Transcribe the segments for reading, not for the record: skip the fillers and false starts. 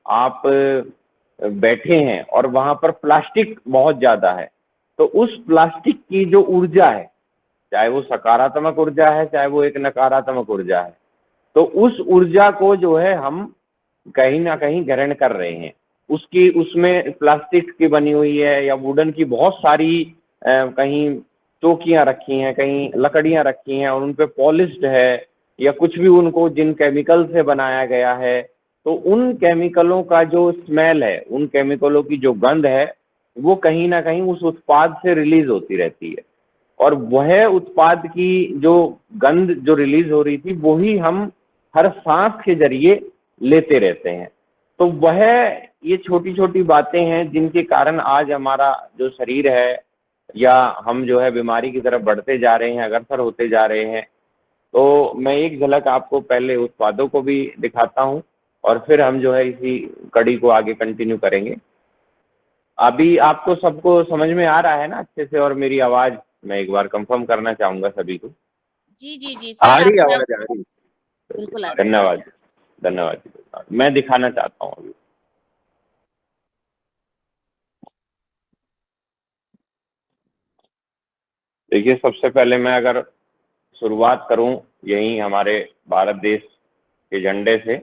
आप बैठे हैं और वहां पर प्लास्टिक बहुत ज्यादा है, तो उस प्लास्टिक की जो ऊर्जा है, चाहे वो सकारात्मक ऊर्जा है चाहे वो एक नकारात्मक ऊर्जा है, तो उस ऊर्जा को जो है हम कहीं ना कहीं ग्रहण कर रहे हैं। उसकी उसमें प्लास्टिक की बनी हुई है या वुडन की बहुत सारी कहीं चौकियां रखी हैं, कहीं लकड़ियां रखी हैं और उन पे पॉलिश्ड है, या कुछ भी उनको जिन केमिकल से बनाया गया है, तो उन केमिकलों का जो स्मेल है, उन केमिकलों की जो गंध है, वो कहीं ना कहीं उस उत्पाद से रिलीज होती रहती है। और वह उत्पाद की जो गंध जो रिलीज हो रही थी, वही हम हर सांस के जरिए लेते रहते हैं। तो वह ये छोटी छोटी बातें हैं जिनके कारण आज हमारा जो शरीर है, या हम जो है बीमारी की तरफ बढ़ते जा रहे हैं, अग्रसर होते जा रहे हैं। तो मैं एक झलक आपको पहले उत्पादों को भी दिखाता हूं और फिर हम जो है इसी कड़ी को आगे कंटिन्यू करेंगे। अभी आपको सबको समझ में आ रहा है ना अच्छे से? और मेरी आवाज मैं एक बार कंफर्म करना चाहूंगा सभी को। जी जी जी आ सर, रही आपकी आवाज? आ आवाज रही? बिल्कुल आ रही है। धन्यवाद। धन्यवाद मैं दिखाना चाहता हूँ अभी। देखिए, सबसे पहले मैं अगर शुरुआत करूं यहीं हमारे भारत देश के झंडे से,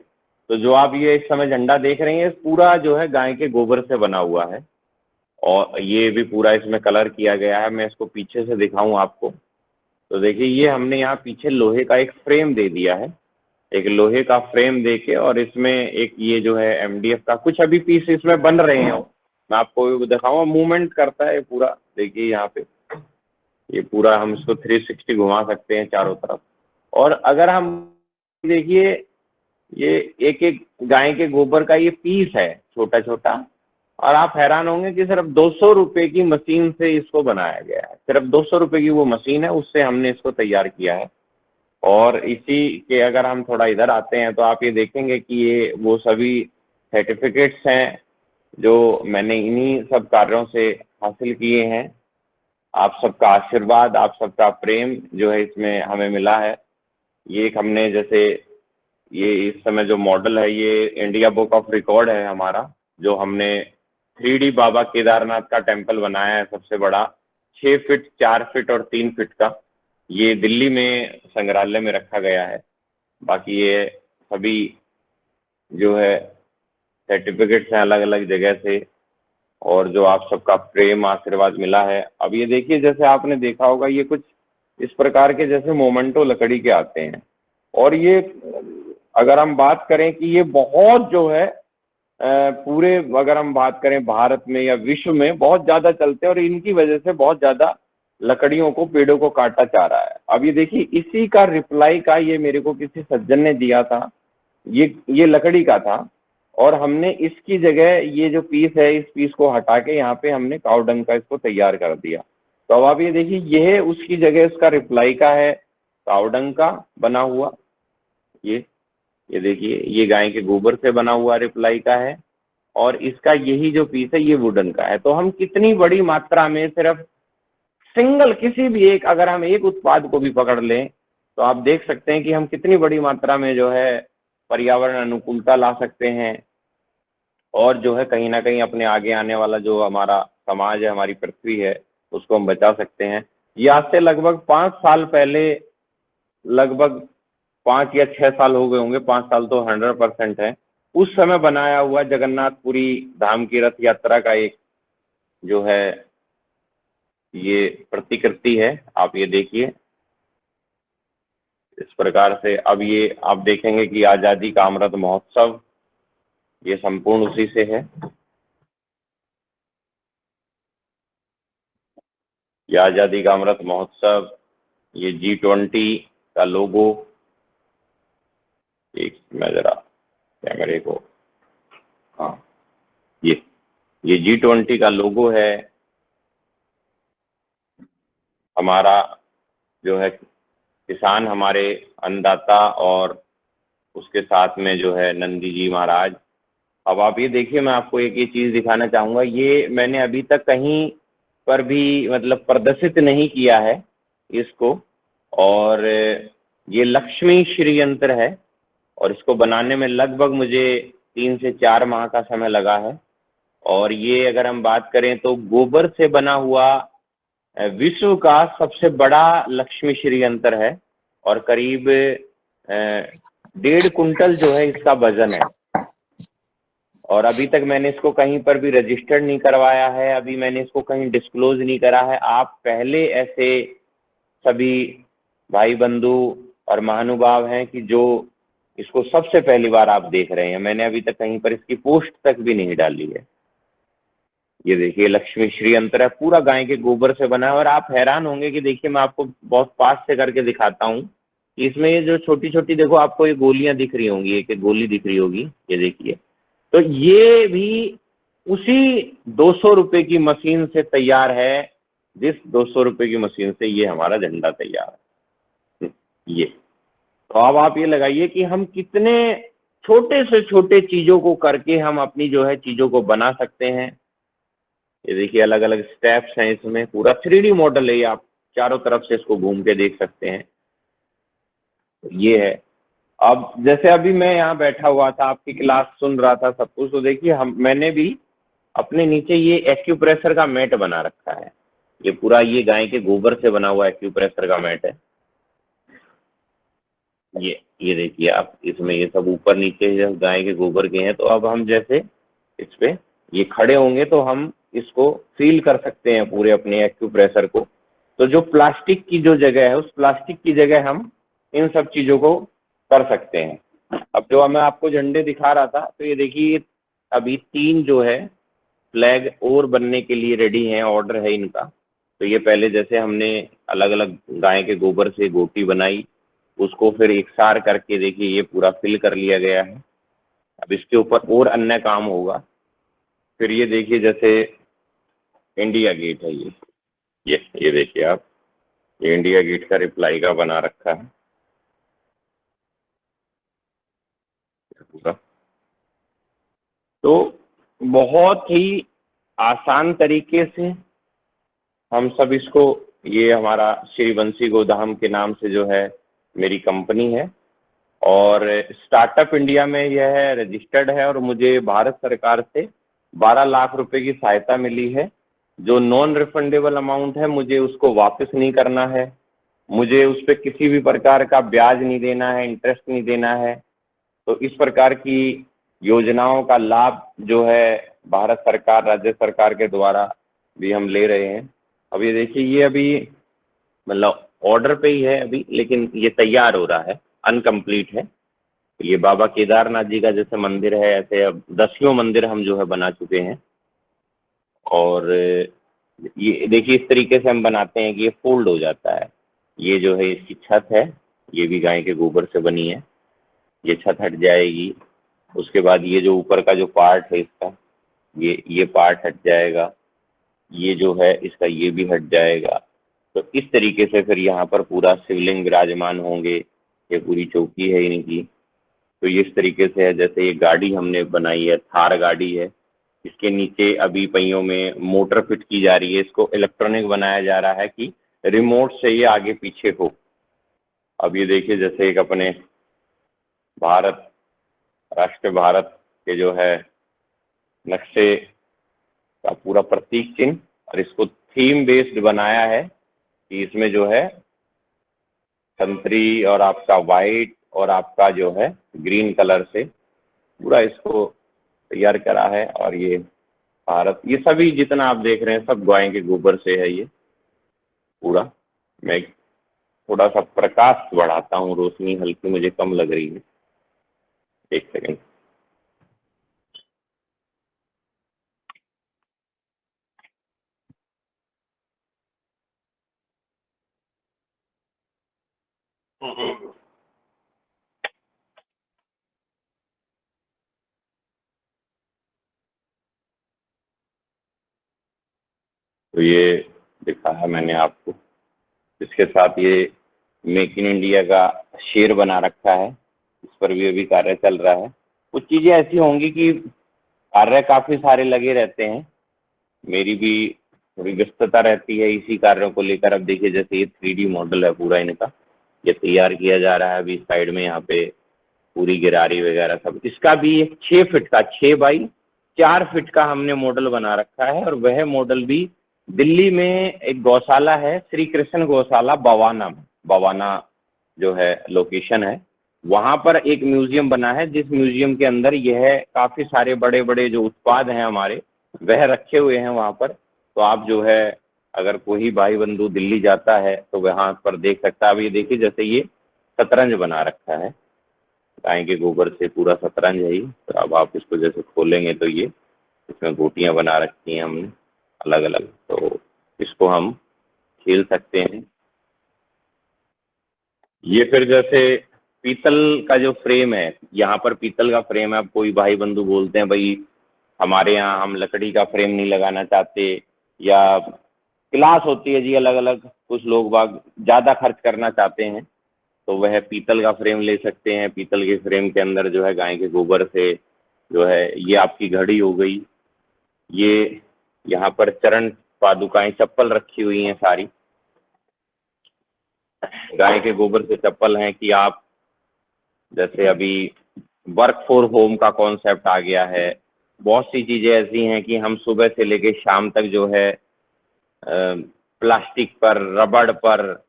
तो जो आप ये इस समय झंडा देख रहे हैं, पूरा जो है गाय के गोबर से बना हुआ है और ये भी पूरा इसमें कलर किया गया है। मैं इसको पीछे से दिखाऊं आपको, तो देखिए ये हमने यहाँ पीछे लोहे का एक फ्रेम दे दिया है, एक लोहे का फ्रेम दे के, और इसमें एक ये जो है एमडीएफ का कुछ अभी पीस इसमें बन रहे हैं। मैं आपको दिखाऊंगा, मूवमेंट करता है पूरा। देखिए यहाँ पे ये पूरा हम इसको 360 घुमा सकते हैं चारों तरफ। और अगर हम देखिए, ये एक एक गाय के गोबर का ये पीस है छोटा छोटा, और आप हैरान होंगे कि सिर्फ 200 रुपए की मशीन से इसको बनाया गया है। सिर्फ 200 रुपए की वो मशीन है, उससे हमने इसको तैयार किया है। और इसी के अगर हम थोड़ा इधर आते हैं तो आप ये देखेंगे कि ये वो सभी सर्टिफिकेट्स हैं जो मैंने इन्हीं सब कार्यों से हासिल किए हैं। आप सबका आशीर्वाद, आप सबका प्रेम जो है इसमें हमें मिला है। ये एक हमने जैसे ये इस समय जो मॉडल है, ये इंडिया बुक ऑफ रिकॉर्ड है हमारा, जो हमने 3D बाबा केदारनाथ का टेम्पल बनाया है, सबसे बड़ा 6 फीट, 4 फीट और 3 फीट का। ये दिल्ली में संग्रहालय में रखा गया है। बाकी ये सभी जो है सर्टिफिकेट्स हैं अलग अलग जगह से, और जो आप सबका प्रेम आशीर्वाद मिला है। अब ये देखिए, जैसे आपने देखा होगा, ये कुछ इस प्रकार के जैसे मोमेंटो लकड़ी के आते हैं, और ये अगर हम बात करें कि ये बहुत जो है पूरे अगर हम बात करें भारत में या विश्व में बहुत ज्यादा चलते हैं, और इनकी वजह से बहुत ज्यादा लकड़ियों को, पेड़ों को काटा जा रहा है। अब ये देखिए, इसी का रिप्लाई का ये मेरे को किसी सज्जन ने दिया था, ये लकड़ी का था, और हमने इसकी जगह ये जो पीस है, इस पीस को हटा के यहाँ पे हमने काउडंग का इसको तैयार कर दिया। तो अब आप ये देखिए, यह उसकी जगह इसका रिप्लाई का है, काउडंग का बना हुआ। ये देखिए, ये गाय के गोबर से बना हुआ रिप्लाई का है, और इसका यही जो पीस है ये वुडन का है। तो हम कितनी बड़ी मात्रा में, सिर्फ सिंगल किसी भी एक, अगर हम एक उत्पाद को भी पकड़ लें, तो आप देख सकते हैं कि हम कितनी बड़ी मात्रा में जो है पर्यावरण अनुकूलता ला सकते हैं, और जो है कहीं ना कहीं अपने आगे आने वाला जो हमारा समाज है, हमारी पृथ्वी है, उसको हम बचा सकते हैं। ये आज से लगभग 5 साल पहले, लगभग 5 या 6 साल हो गए होंगे, 5 साल तो 100% है, उस समय बनाया हुआ जगन्नाथपुरी धाम की रथ यात्रा का एक जो है ये प्रतिकृति है। आप ये देखिए इस प्रकार से। अब ये आप देखेंगे कि आज़ादी का अमृत महोत्सव, ये संपूर्ण उसी से है। ये आज़ादी का अमृत महोत्सव, ये G20 का लोगो, एक मैं जरा कैमरे को, हाँ, ये G20 का लोगो है हमारा, जो है किसान हमारे अन्नदाता, और उसके साथ में जो है नंदी जी महाराज। अब आप ये देखिए, मैं आपको एक ये चीज़ दिखाना चाहूँगा, ये मैंने अभी तक कहीं पर भी मतलब प्रदर्शित नहीं किया है इसको, और ये लक्ष्मी श्री यंत्र है, और इसको बनाने में लगभग मुझे 3 से 4 माह का समय लगा है। और ये अगर हम बात करें तो गोबर से बना हुआ विश्व का सबसे बड़ा लक्ष्मी श्री यंत्र है और करीब 1.5 कुंटल जो है इसका वजन है। और अभी तक मैंने इसको कहीं पर भी रजिस्टर्ड नहीं करवाया है, अभी मैंने इसको कहीं डिस्क्लोज नहीं करा है। आप पहले ऐसे सभी भाई बंधु और महानुभाव हैं कि जो इसको सबसे पहली बार आप देख रहे हैं। मैंने अभी तक कहीं पर इसकी पोस्ट तक भी नहीं डाली है। ये देखिए लक्ष्मी श्री यंत्र है, पूरा गाय के गोबर से बना है। और आप हैरान होंगे कि देखिए मैं आपको बहुत पास से करके दिखाता हूँ। इसमें ये जो छोटी छोटी देखो आपको ये गोलियां दिख रही होंगी, एक एक गोली दिख रही होगी, ये देखिए। तो ये भी उसी 200 रुपए की मशीन से तैयार है, जिस 200 रुपए की मशीन से ये हमारा झंडा तैयार है। ये तो अब आप ये लगाइए कि हम कितने छोटे से छोटे चीजों को करके हम अपनी जो है चीजों को बना सकते हैं। ये देखिए अलग अलग स्टेप्स हैं, इसमें पूरा 3D मॉडल है। ये आप चारों तरफ से इसको घूम के देख सकते हैं। ये है। अब जैसे अभी मैं यहाँ बैठा हुआ था, आपकी क्लास सुन रहा था सब कुछ, तो देखिए मैंने भी अपने नीचे ये एक्यूप्रेशर का मैट बना रखा है। ये पूरा ये गाय के गोबर से बना हुआ एक्यूप्रेशर का मैट है। ये देखिए आप, इसमें ये सब ऊपर नीचे जो गाय के गोबर के हैं। तो अब हम जैसे इस पे ये खड़े होंगे तो हम इसको फील कर सकते हैं पूरे अपने एक्यूप्रेशर को। तो जो प्लास्टिक की जो जगह है, उस प्लास्टिक की जगह हम इन सब चीज़ों को कर सकते हैं। अब जो मैं आपको झंडे दिखा रहा था, तो ये देखिए अभी 3 जो है फ्लैग और बनने के लिए रेडी हैं, ऑर्डर है इनका। तो ये पहले जैसे हमने अलग अलग गाय के गोबर से गोटी बनाई, उसको फिर एकसार करके देखिए ये पूरा फिल कर लिया गया है। अब इसके ऊपर और अन्य काम होगा। फिर ये देखिए जैसे इंडिया गेट है, ये देखिए आप, ये इंडिया गेट का रिप्लाई का बना रखा है पूरा। तो बहुत ही आसान तरीके से हम सब इसको, ये हमारा श्री बंसी गोधाम के नाम से जो है मेरी कंपनी है और स्टार्टअप इंडिया में यह है, रजिस्टर्ड है। और मुझे भारत सरकार से 12 लाख रुपए की सहायता मिली है। जो नॉन रिफंडेबल अमाउंट है, मुझे उसको वापस नहीं करना है, मुझे उस पर किसी भी प्रकार का ब्याज नहीं देना है, इंटरेस्ट नहीं देना है। तो इस प्रकार की योजनाओं का लाभ जो है भारत सरकार, राज्य सरकार के द्वारा भी हम ले रहे हैं। अब ये देखिए ये अभी मतलब ऑर्डर पे ही है अभी, लेकिन ये तैयार हो रहा है, अनकम्प्लीट है। ये बाबा केदारनाथ जी का जैसे मंदिर है, ऐसे अब 10 मंदिर हम जो है बना चुके हैं। और ये देखिए इस तरीके से हम बनाते हैं कि ये फोल्ड हो जाता है। ये जो है इसकी छत है, ये भी गाय के गोबर से बनी है। ये छत हट जाएगी, उसके बाद ये जो ऊपर का जो पार्ट है इसका, ये पार्ट हट जाएगा, ये जो है इसका ये भी हट जाएगा। तो इस तरीके से फिर यहाँ पर पूरा शिवलिंग विराजमान होंगे। ये पूरी चौकी है इनकी। तो ये इस तरीके से है, जैसे ये गाड़ी हमने बनाई है, थार गाड़ी है, इसके नीचे अभी पहियों में मोटर फिट की जा रही है। इसको इलेक्ट्रॉनिक बनाया जा रहा है कि रिमोट से ये आगे पीछे हो। अब ये देखिए जैसे एक अपने भारत, राष्ट्र भारत के जो है नक्शे का पूरा प्रतीक चिन्ह, और इसको थीम बेस्ड बनाया है कि इसमें जो है संतरी और आपका वाइट और आपका जो है ग्रीन कलर से पूरा इसको तैयार करा है। और ये भारत, ये सभी जितना आप देख रहे हैं सब गाय के गोबर से है ये पूरा। मैं थोड़ा सा प्रकाश बढ़ाता हूँ, रोशनी हल्की मुझे कम लग रही है, एक सेकंड। तो ये दिखा है मैंने आपको। इसके साथ ये मेक इन इंडिया का शेर बना रखा है, इस पर भी अभी कार्य चल रहा है। कुछ चीज़ें ऐसी होंगी कि कार्य काफ़ी सारे लगे रहते हैं, मेरी भी थोड़ी व्यस्तता रहती है इसी कार्यों को लेकर। अब देखिए जैसे ये 3D मॉडल है पूरा इनका, ये तैयार किया जा रहा है अभी साइड में यहाँ पे पूरी गिरारी वगैरह सब। इसका भी एक 6 फीट का, 6 बाई 4 फीट का हमने मॉडल बना रखा है। और वह मॉडल भी दिल्ली में एक गौशाला है, श्री कृष्ण गौशाला बवाना में, बवाना जो है लोकेशन है, वहां पर एक म्यूजियम बना है, जिस म्यूजियम के अंदर यह काफी सारे बड़े बड़े जो उत्पाद हैं हमारे वह रखे हुए हैं वहां पर। तो आप जो है अगर कोई भाई बंधु दिल्ली जाता है तो वहां पर देख सकता है। अब ये देखिए, जैसे ये शतरंज बना रखा है, गाय के गोबर से पूरा शतरंज है ये। तो अब आप इसको जैसे खोलेंगे तो ये इसमें गोटियां बना रखी हैं हमने अलग अलग, तो इसको हम खेल सकते हैं। ये फिर जैसे पीतल का जो फ्रेम है, यहाँ पर पीतल का फ्रेम है। अब कोई भाई बंधु बोलते हैं भाई हमारे यहाँ हम लकड़ी का फ्रेम नहीं लगाना चाहते, या क्लास होती है जी अलग अलग, कुछ लोग बाग ज़्यादा खर्च करना चाहते हैं तो वह पीतल का फ्रेम ले सकते हैं। पीतल के फ्रेम के अंदर जो है गाय के गोबर से जो है, ये आपकी घड़ी हो गई, ये यहाँ पर चरण पादुकाएं, चप्पल रखी हुई हैं सारी गाय के गोबर से चप्पल हैं। कि आप जैसे अभी वर्क फॉर होम का कॉन्सेप्ट आ गया है, बहुत सी चीज़ें ऐसी हैं कि हम सुबह से लेकर शाम तक जो है प्लास्टिक पर, रबड़ पर,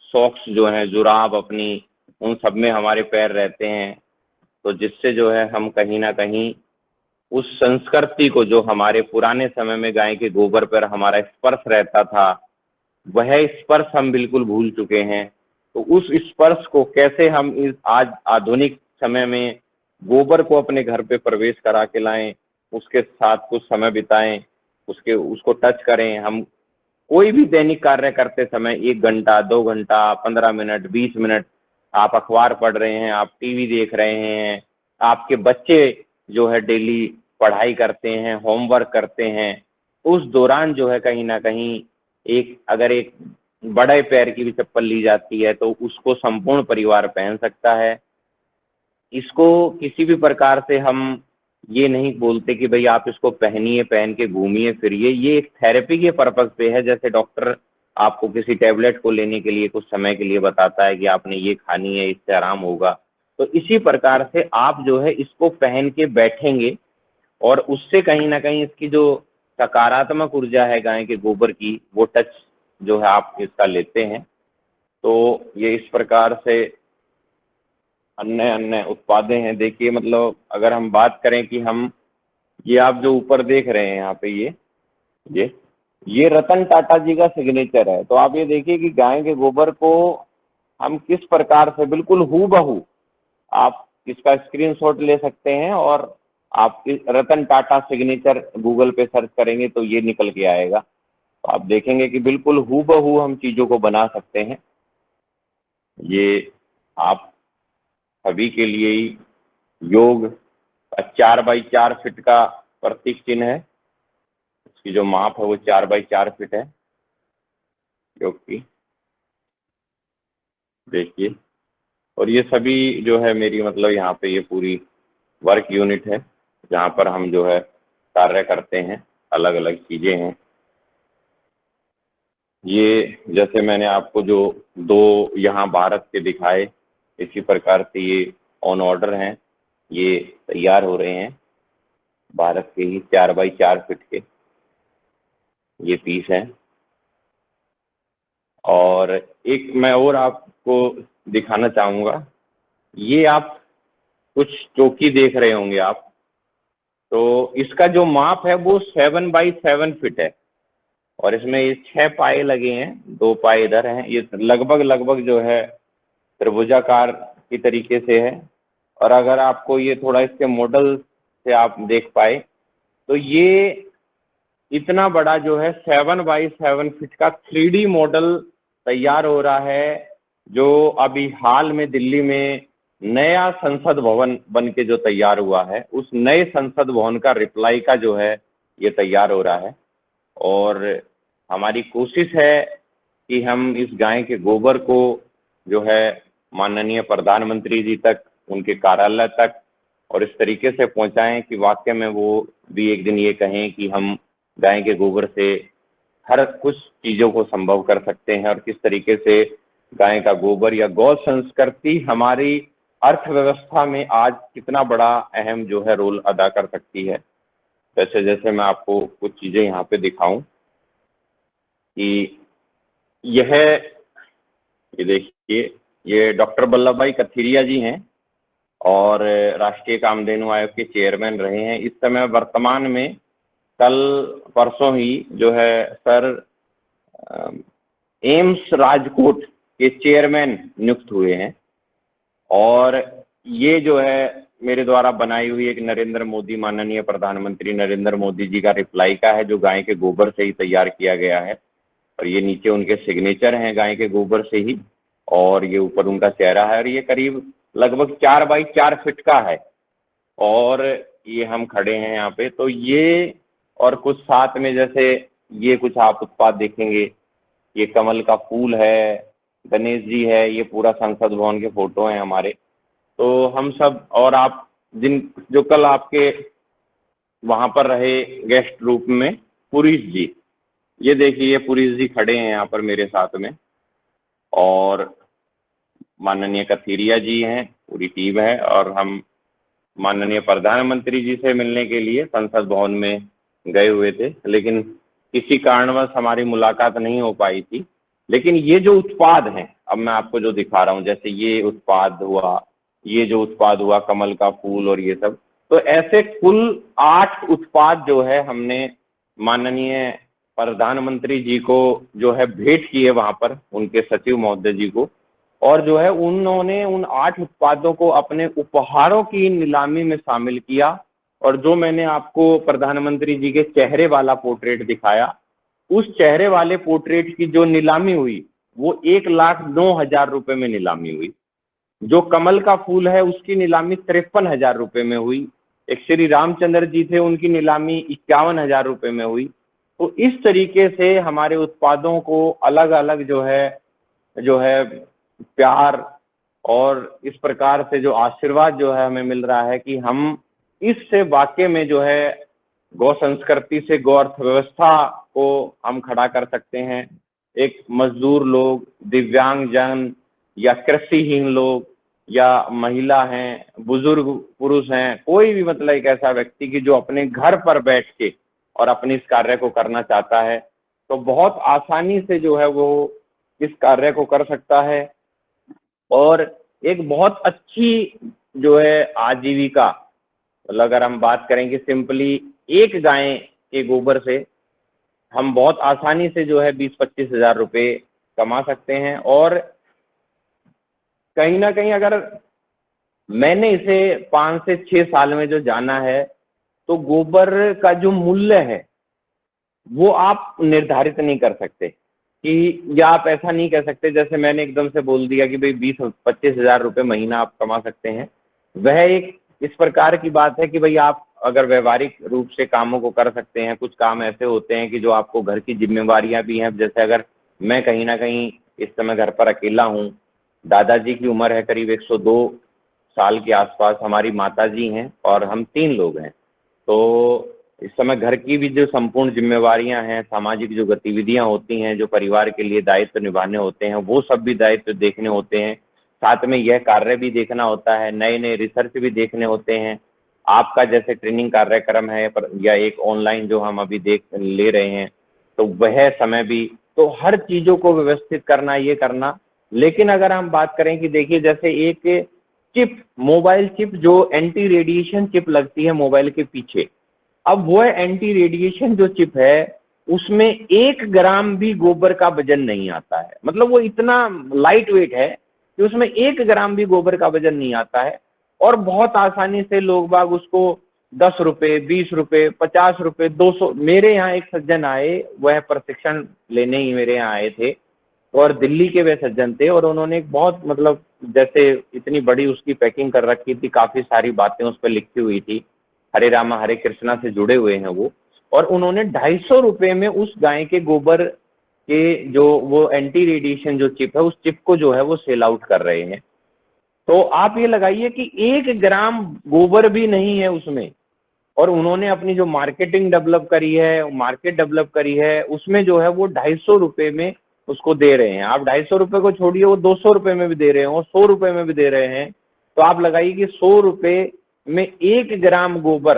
सॉक्स जो हैं, जुराब अपनी, उन सब में हमारे पैर रहते हैं। तो जिससे जो है हम कहीं ना कहीं उस संस्कृति को, जो हमारे पुराने समय में गाय के गोबर पर हमारा स्पर्श रहता था, वह स्पर्श हम बिल्कुल भूल चुके हैं। तो उस स्पर्श को कैसे हम इस आज आधुनिक समय में गोबर को अपने घर पे प्रवेश करा के लाएं, उसके साथ कुछ समय बिताएं, उसको टच करें। हम कोई भी दैनिक कार्य करते समय 1 घंटा, 2 घंटा, 15 मिनट, 20 मिनट, आप अखबार पढ़ रहे हैं, आप टीवी देख रहे हैं, आपके बच्चे जो है डेली पढ़ाई करते हैं, होमवर्क करते हैं, उस दौरान जो है कहीं ना कहीं अगर एक बड़े पैर की भी चप्पल ली जाती है तो उसको संपूर्ण परिवार पहन सकता है। इसको किसी भी प्रकार से हम ये नहीं बोलते कि भाई आप इसको पहनिए, पहन के घूमिए फिरिए। ये एक थेरेपी के पर्पज पे है। जैसे डॉक्टर आपको किसी टैबलेट को लेने के लिए कुछ समय के लिए बताता है कि आपने ये खानी है, इससे आराम होगा, तो इसी प्रकार से आप जो है इसको पहन के बैठेंगे और उससे कहीं ना कहीं इसकी जो सकारात्मक ऊर्जा है गाय के गोबर की, वो टच जो है आप इसका लेते हैं। तो ये इस प्रकार से अन्य अन्य उत्पादें हैं। देखिए मतलब अगर हम बात करें कि हम, ये आप जो ऊपर देख रहे हैं यहाँ पे, ये रतन टाटा जी का सिग्नेचर है। तो आप ये देखिए कि गाय के गोबर को हम किस प्रकार से बिल्कुल हूबहू, आप इसका स्क्रीनशॉट ले सकते हैं और आप रतन टाटा सिग्नेचर गूगल पे सर्च करेंगे तो ये निकल के आएगा। तो आप देखेंगे कि बिल्कुल हूबहू हम चीज़ों को बना सकते हैं। ये आप सभी के लिए ही योग 4 बाई 4 फीट का प्रतीक चिन्ह है। इसकी जो माप है वो 4 बाई 4 फीट है, योग की, देखिए। और ये सभी जो है मेरी मतलब यहाँ पे ये पूरी वर्क यूनिट है जहाँ पर हम जो है कार्य करते हैं, अलग अलग चीज़ें हैं। ये जैसे मैंने आपको जो 2 यहाँ भारत के दिखाए, इसी प्रकार से ये ऑन ऑर्डर हैं, ये तैयार हो रहे हैं भारत के ही 4 बाई 4 फीट के ये पीस हैं। और एक मैं और आपको दिखाना चाहूँगा, ये आप कुछ चौकी देख रहे होंगे आप, तो इसका जो माप है वो 7 बाई 7 फीट है और इसमें ये 6 पाए लगे हैं, 2 पाए इधर हैं। ये लगभग जो है त्रिभुजाकार की तरीके से है। और अगर आपको ये थोड़ा इसके मॉडल से आप देख पाए तो ये इतना बड़ा जो है 7 बाई 7 फीट का 3D मॉडल तैयार हो रहा है, जो अभी हाल में दिल्ली में नया संसद भवन बन के जो तैयार हुआ है, उस नए संसद भवन का रिप्लाई जो है ये तैयार हो रहा है। और हमारी कोशिश है कि हम इस गाय के गोबर को जो है माननीय प्रधानमंत्री जी तक, उनके कार्यालय तक और इस तरीके से पहुंचाएं कि वाकई में वो भी एक दिन ये कहें कि हम गाय के गोबर से हर कुछ चीज़ों को संभव कर सकते हैं। और किस तरीके से गाय का गोबर या गौ संस्कृति हमारी अर्थव्यवस्था में आज कितना बड़ा अहम जो है रोल अदा कर सकती है। जैसे जैसे मैं आपको कुछ चीजें यहाँ पे दिखाऊं कि यह, ये देखिए, ये डॉक्टर वल्लभ भाई कथीरिया जी हैं और राष्ट्रीय कामधेनु आयोग के चेयरमैन रहे हैं। इस समय वर्तमान में कल परसों ही जो है सर एम्स राजकोट के चेयरमैन नियुक्त हुए हैं। और ये जो है मेरे द्वारा बनाई हुई एक नरेंद्र मोदी, माननीय प्रधानमंत्री नरेंद्र मोदी जी का रिप्लाई का है, जो गाय के गोबर से ही तैयार किया गया है। और ये नीचे उनके सिग्नेचर हैं गाय के गोबर से ही, और ये ऊपर उनका चेहरा है। और ये करीब लगभग 4 बाई 4 फीट का है और ये हम खड़े हैं यहाँ पे। तो ये और कुछ साथ में जैसे ये कुछ आप उत्पाद देखेंगे, ये कमल का फूल है, गणेश जी है, ये पूरा संसद भवन के फोटो हैं हमारे। तो हम सब, और आप जिन जो कल आपके वहाँ पर रहे गेस्ट रूप में पुरीश जी, ये देखिए पुरीश जी खड़े हैं यहाँ पर मेरे साथ में, और माननीय कथीरिया जी हैं, पूरी टीम है। और हम माननीय प्रधानमंत्री जी से मिलने के लिए संसद भवन में गए हुए थे, लेकिन किसी कारणवश हमारी मुलाकात नहीं हो पाई थी। लेकिन ये जो उत्पाद हैं, अब मैं आपको जो दिखा रहा हूँ, जैसे ये उत्पाद हुआ, ये जो उत्पाद हुआ कमल का फूल और ये सब, तो ऐसे कुल 8 उत्पाद जो है हमने माननीय प्रधानमंत्री जी को जो है भेंट किए वहां पर, उनके सचिव महोदय जी को। और जो है उन्होंने उन 8 उत्पादों को अपने उपहारों की नीलामी में शामिल किया। और जो मैंने आपको प्रधानमंत्री जी के चेहरे वाला पोर्ट्रेट दिखाया, उस चेहरे वाले पोर्ट्रेट की जो नीलामी हुई वो 1,09,000 रुपए में नीलामी हुई। जो कमल का फूल है उसकी नीलामी 53,000 रुपए में हुई। एक श्री रामचंद्र जी थे, उनकी नीलामी 51,000 रुपए में हुई। तो इस तरीके से हमारे उत्पादों को अलग अलग जो है प्यार और इस प्रकार से जो आशीर्वाद जो है हमें मिल रहा है कि हम इससे वाकई में जो है गौ संस्कृति से गौ अर्थव्यवस्था को हम खड़ा कर सकते हैं। एक मजदूर लोग, दिव्यांग जन या कृषिहीन लोग या महिला हैं, बुजुर्ग पुरुष हैं, कोई भी मतलब एक ऐसा व्यक्ति कि जो अपने घर पर बैठ के और अपनी इस कार्य को करना चाहता है, तो बहुत आसानी से जो है वो इस कार्य को कर सकता है। और एक बहुत अच्छी जो है आजीविका, मतलब अगर हम बात करें कि सिंपली एक गाय के गोबर से हम बहुत आसानी से जो है 20-25 हजार रुपये कमा सकते हैं। और कहीं ना कहीं अगर मैंने इसे 5 से 6 साल में जो जाना है, तो गोबर का जो मूल्य है वो आप निर्धारित नहीं कर सकते कि, या आप ऐसा नहीं कह सकते जैसे मैंने एकदम से बोल दिया कि भाई 20-25 हजार रुपये महीना आप कमा सकते हैं। वह एक इस प्रकार की बात है कि भाई आप अगर व्यवहारिक रूप से कामों को कर सकते हैं। कुछ काम ऐसे होते हैं कि जो आपको घर की जिम्मेवारियां भी हैं, जैसे अगर मैं कहीं ना कहीं इस समय घर पर अकेला हूँ, दादाजी की उम्र है करीब 102 साल के आसपास, हमारी माता जी हैं और हम 3 लोग हैं। तो इस समय घर की भी जो संपूर्ण जिम्मेवारियां हैं, सामाजिक जो गतिविधियां होती हैं, जो परिवार के लिए दायित्व निभाने होते हैं, वो सब भी दायित्व देखने होते हैं। साथ में यह कार्य भी देखना होता है, नए नए रिसर्च भी देखने होते हैं। आपका जैसे ट्रेनिंग कार्यक्रम है या एक ऑनलाइन जो हम अभी देख ले रहे हैं, तो वह समय भी, तो हर चीज़ों को व्यवस्थित करना, ये करना। लेकिन अगर हम बात करें कि देखिए जैसे एक चिप, मोबाइल चिप जो एंटी रेडिएशन चिप लगती है मोबाइल के पीछे, अब वो एंटी रेडिएशन जो चिप है उसमें 1 ग्राम भी गोबर का वजन नहीं आता है। मतलब वो इतना लाइट वेट है कि उसमें 1 ग्राम भी गोबर का वजन नहीं आता है। और बहुत आसानी से लोग बाग उसको 10 रुपये, 20 रुपये, 50 रुपये, 200, मेरे यहाँ एक सज्जन आए, वह प्रशिक्षण लेने ही मेरे यहाँ आए थे और दिल्ली के वे सज्जन थे। और उन्होंने एक बहुत मतलब जैसे इतनी बड़ी उसकी पैकिंग कर रखी थी, काफ़ी सारी बातें उस पर लिखी हुई थी, हरे रामा हरे कृष्णा से जुड़े हुए हैं वो। और उन्होंने 250 रुपये में उस गाय के गोबर के जो वो एंटी रेडिएशन जो चिप है, उस चिप को जो है वो सेल आउट कर रहे हैं। तो आप ये लगाइए कि 1 ग्राम गोबर भी नहीं है उसमें। और उन्होंने अपनी जो मार्केटिंग डेवलप करी है, मार्केट डेवलप करी है, उसमें जो है वो 250 रुपये में उसको दे रहे हैं। आप 250 रुपये को छोड़िए, वो 200 रुपये में भी दे रहे हैं और 100 रुपये में भी दे रहे हैं। तो आप लगाइए कि 100 रुपए में 1 ग्राम गोबर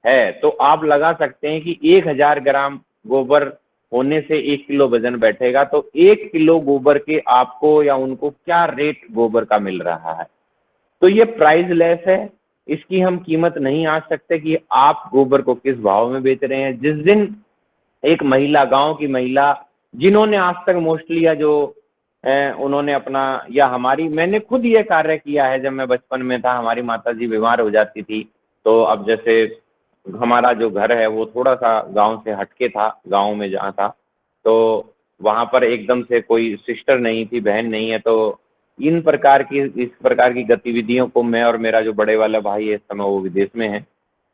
है, तो आप लगा सकते हैं कि 1000 ग्राम गोबर होने से 1 किलो वजन बैठेगा। तो 1 किलो गोबर के आपको या उनको क्या रेट गोबर का मिल रहा है। तो ये प्राइस लेस है, इसकी हम कीमत नहीं आंक सकते कि आप गोबर को किस भाव में बेच रहे हैं। जिस दिन एक महिला, गांव की महिला, जिन्होंने आज तक मोस्टली या जो उन्होंने अपना, या हमारी, मैंने खुद ये कार्य किया है। जब मैं बचपन में था, हमारी माताजी बीमार हो जाती थी, तो अब जैसे हमारा जो घर है वो थोड़ा सा गांव से हटके था, गांव में जहाँ था, तो वहां पर एकदम से कोई सिस्टर नहीं थी, बहन नहीं है। तो इस प्रकार की गतिविधियों को मैं और मेरा जो बड़े वाला भाई है, इस समय वो विदेश में है,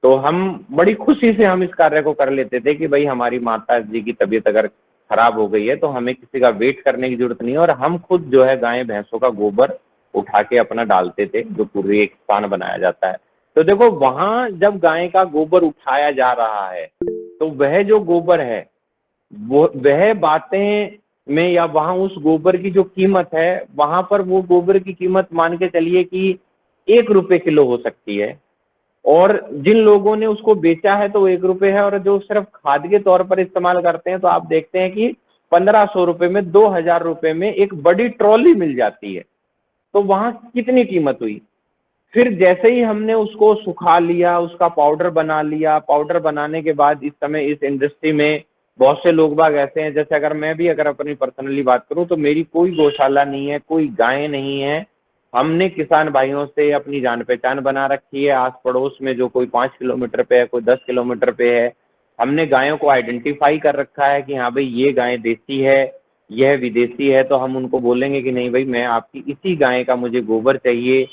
तो हम बड़ी खुशी से हम इस कार्य को कर लेते थे कि भाई हमारी माता जी की तबीयत अगर खराब हो गई है तो हमें किसी का वेट करने की जरूरत नहीं है, और हम खुद जो है गाय भैंसों का गोबर उठा के अपना डालते थे, जो पूरी एक स्थान बनाया जाता है। तो देखो, वहां जब गाय का गोबर उठाया जा रहा है, तो वह जो गोबर है, वो वह बातें में, या वहां उस गोबर की जो कीमत है, वहां पर वो गोबर की कीमत मान के चलिए कि 1 रुपए किलो हो सकती है, और जिन लोगों ने उसको बेचा है तो 1 रुपए है, और जो सिर्फ खाद के तौर पर इस्तेमाल करते हैं तो आप देखते हैं कि 1500 रुपए में, 2000 रुपए में एक बड़ी ट्रॉली मिल जाती है। तो वहां कितनी कीमत हुई। फिर जैसे ही हमने उसको सुखा लिया, उसका पाउडर बना लिया, पाउडर बनाने के बाद इस समय इस इंडस्ट्री में बहुत से लोग बाग ऐसे हैं, जैसे अगर अपनी पर्सनली बात करूं, तो मेरी कोई गौशाला नहीं है, कोई गाय नहीं है। हमने किसान भाइयों से अपनी जान पहचान बना रखी है, आस पड़ोस में जो कोई 5 किलोमीटर पे है, कोई 10 किलोमीटर पे है, हमने गायों को आइडेंटिफाई कर रखा है कि हाँ भाई ये गाय देसी है, यह विदेशी है। तो हम उनको बोलेंगे कि नहीं भाई, मैं आपकी इसी गाय का मुझे गोबर चाहिए,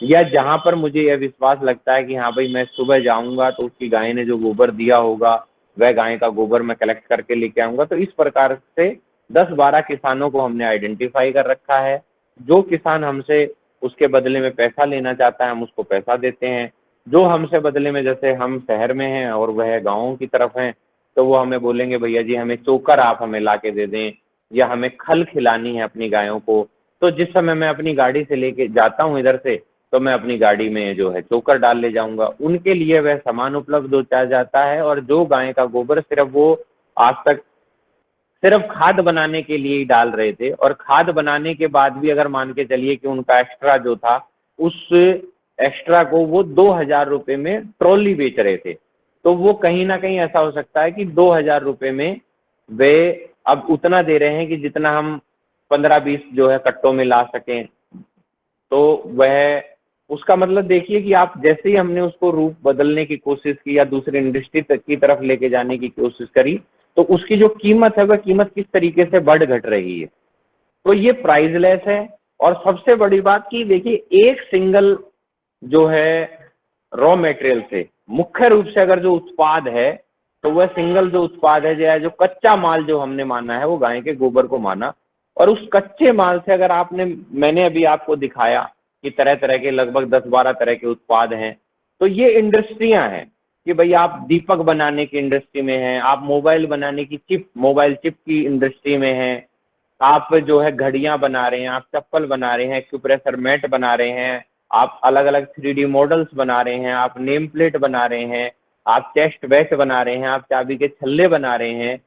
या जहां पर मुझे यह विश्वास लगता है कि हाँ भाई मैं सुबह जाऊंगा तो उसकी गाय ने जो गोबर दिया होगा, वह गाय का गोबर मैं कलेक्ट करके लेके आऊंगा। तो इस प्रकार से 10-12 किसानों को हमने आइडेंटिफाई कर रखा है। जो किसान हमसे उसके बदले में पैसा लेना चाहता है, हम उसको पैसा देते हैं। जो हमसे बदले में, जैसे हम शहर में हैं और वह गाँव की तरफ हैं, तो वो हमें बोलेंगे भैया जी हमें चोकर आप हमें ला के दे दें, या हमें खल खिलानी है अपनी गायों को। तो जिस समय मैं अपनी गाड़ी से लेके जाता हूँ इधर से, तो मैं अपनी गाड़ी में जो है चोकर डाल ले जाऊंगा। उनके लिए वह सामान उपलब्ध हो जाता है। और जो गाय का गोबर सिर्फ वो आज तक सिर्फ खाद बनाने के लिए ही डाल रहे थे, और खाद बनाने के बाद भी अगर मान के चलिए कि उनका एक्स्ट्रा जो था, उस एक्स्ट्रा को वो 2000 रुपए में ट्रॉली बेच रहे थे। तो वो कहीं ना कहीं ऐसा हो सकता है कि 2000 रुपए में वे अब उतना दे रहे हैं कि जितना हम 15-20 जो है कट्टों में ला सकें। तो वह, उसका मतलब देखिए कि आप जैसे ही हमने उसको रूप बदलने की कोशिश की या दूसरी इंडस्ट्री तक की तरफ लेके जाने की कोशिश करी, तो उसकी जो कीमत है वह कीमत किस तरीके से बढ़ घट रही है। तो ये प्राइसलेस है। और सबसे बड़ी बात कि देखिए, एक सिंगल जो है रॉ मटेरियल से, मुख्य रूप से अगर जो उत्पाद है, तो वह सिंगल जो उत्पाद है, जो कच्चा माल जो हमने माना है, वो गाय के गोबर को माना। और उस कच्चे माल से अगर मैंने अभी आपको दिखाया कि तरह तरह के लगभग 10-12 तरह के उत्पाद हैं। तो ये इंडस्ट्रियां हैं कि भाई आप दीपक बनाने की इंडस्ट्री में हैं, आप मोबाइल बनाने की मोबाइल चिप की इंडस्ट्री में हैं, आप जो है घड़ियां बना रहे हैं, आप चप्पल बना रहे हैं, एक्यूप्रेशर मैट बना रहे हैं, आप अलग अलग 3D मॉडल्स बना रहे हैं, आप नेम प्लेट बना रहे हैं, आप चेस्ट बेल्ट बना रहे हैं, आप चाबी के छल्ले बना रहे हैं।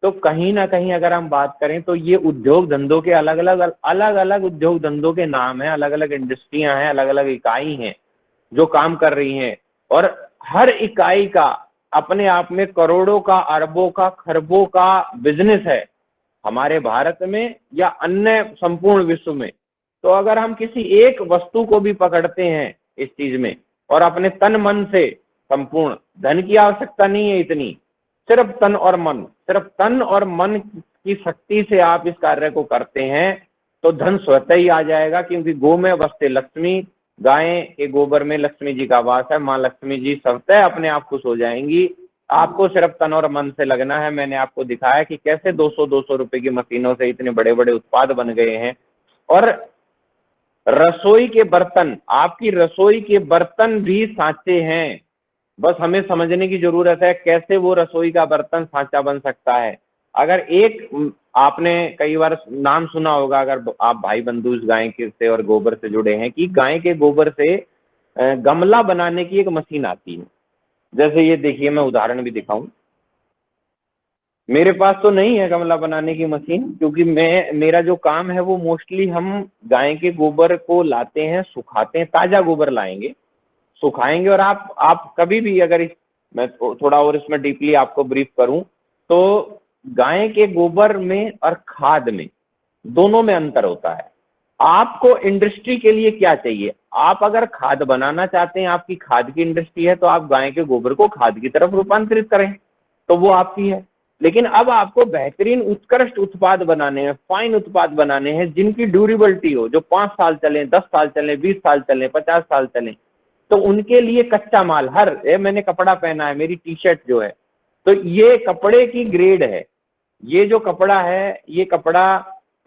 तो कहीं ना कहीं अगर हम बात करें तो ये उद्योग धंधों के अलग अलग उद्योग धंधों के नाम हैं, अलग अलग इंडस्ट्रियां हैं, अलग अलग इकाई हैं जो काम कर रही हैं। और हर इकाई का अपने आप में करोड़ों का, अरबों का, खरबों का बिजनेस है, हमारे भारत में या अन्य संपूर्ण विश्व में। तो अगर हम किसी एक वस्तु को भी पकड़ते हैं इस चीज में, और अपने तन मन से, संपूर्ण धन की आवश्यकता नहीं है इतनी, सिर्फ तन और मन की शक्ति से आप इस कार्य को करते हैं, तो धन स्वतः ही आ जाएगा। क्योंकि गो में बसते लक्ष्मी, गाय के गोबर में लक्ष्मी जी का वास है। माँ लक्ष्मी जी स्वतः अपने आप खुश हो जाएंगी। आपको सिर्फ तन और मन से लगना है। मैंने आपको दिखाया कि कैसे 200-200 रुपए की मशीनों से इतने बड़े बड़े उत्पाद बन गए हैं। और रसोई के बर्तन, आपकी रसोई के बर्तन भी सांचे हैं। बस हमें समझने की जरूरत है कैसे वो रसोई का बर्तन सांचा बन सकता है। अगर एक आपने कई बार नाम सुना होगा, अगर आप भाई बंधु इस गाय के से और गोबर से जुड़े हैं, कि गाय के गोबर से गमला बनाने की एक मशीन आती है। जैसे ये देखिए, मैं उदाहरण भी दिखाऊं, मेरे पास तो नहीं है गमला बनाने की मशीन, क्योंकि मेरा जो काम है वो मोस्टली हम गाय के गोबर को लाते हैं, सुखाते हैं, ताजा गोबर लाएंगे, सुखाएंगे। और आप कभी भी अगर मैं थोड़ा और इसमें डीपली आपको ब्रीफ करूं, तो गाय के गोबर में और खाद में, दोनों में अंतर होता है। आपको इंडस्ट्री के लिए क्या चाहिए, आप अगर खाद बनाना चाहते हैं, आपकी खाद की इंडस्ट्री है, तो आप गाय के गोबर को खाद की तरफ रूपांतरित करें, तो वो आपकी है। लेकिन अब आपको बेहतरीन उत्कृष्ट उत्पाद बनाने हैं, फाइन उत्पाद बनाने हैं, जिनकी ड्यूरेबिलिटी हो, जो 5 साल चले, 10 साल चले, 20 साल चले, 50 साल चले, तो उनके लिए कच्चा माल, मैंने कपड़ा पहना है, मेरी टी शर्ट जो है, तो ये कपड़े की ग्रेड है। ये जो कपड़ा है, ये कपड़ा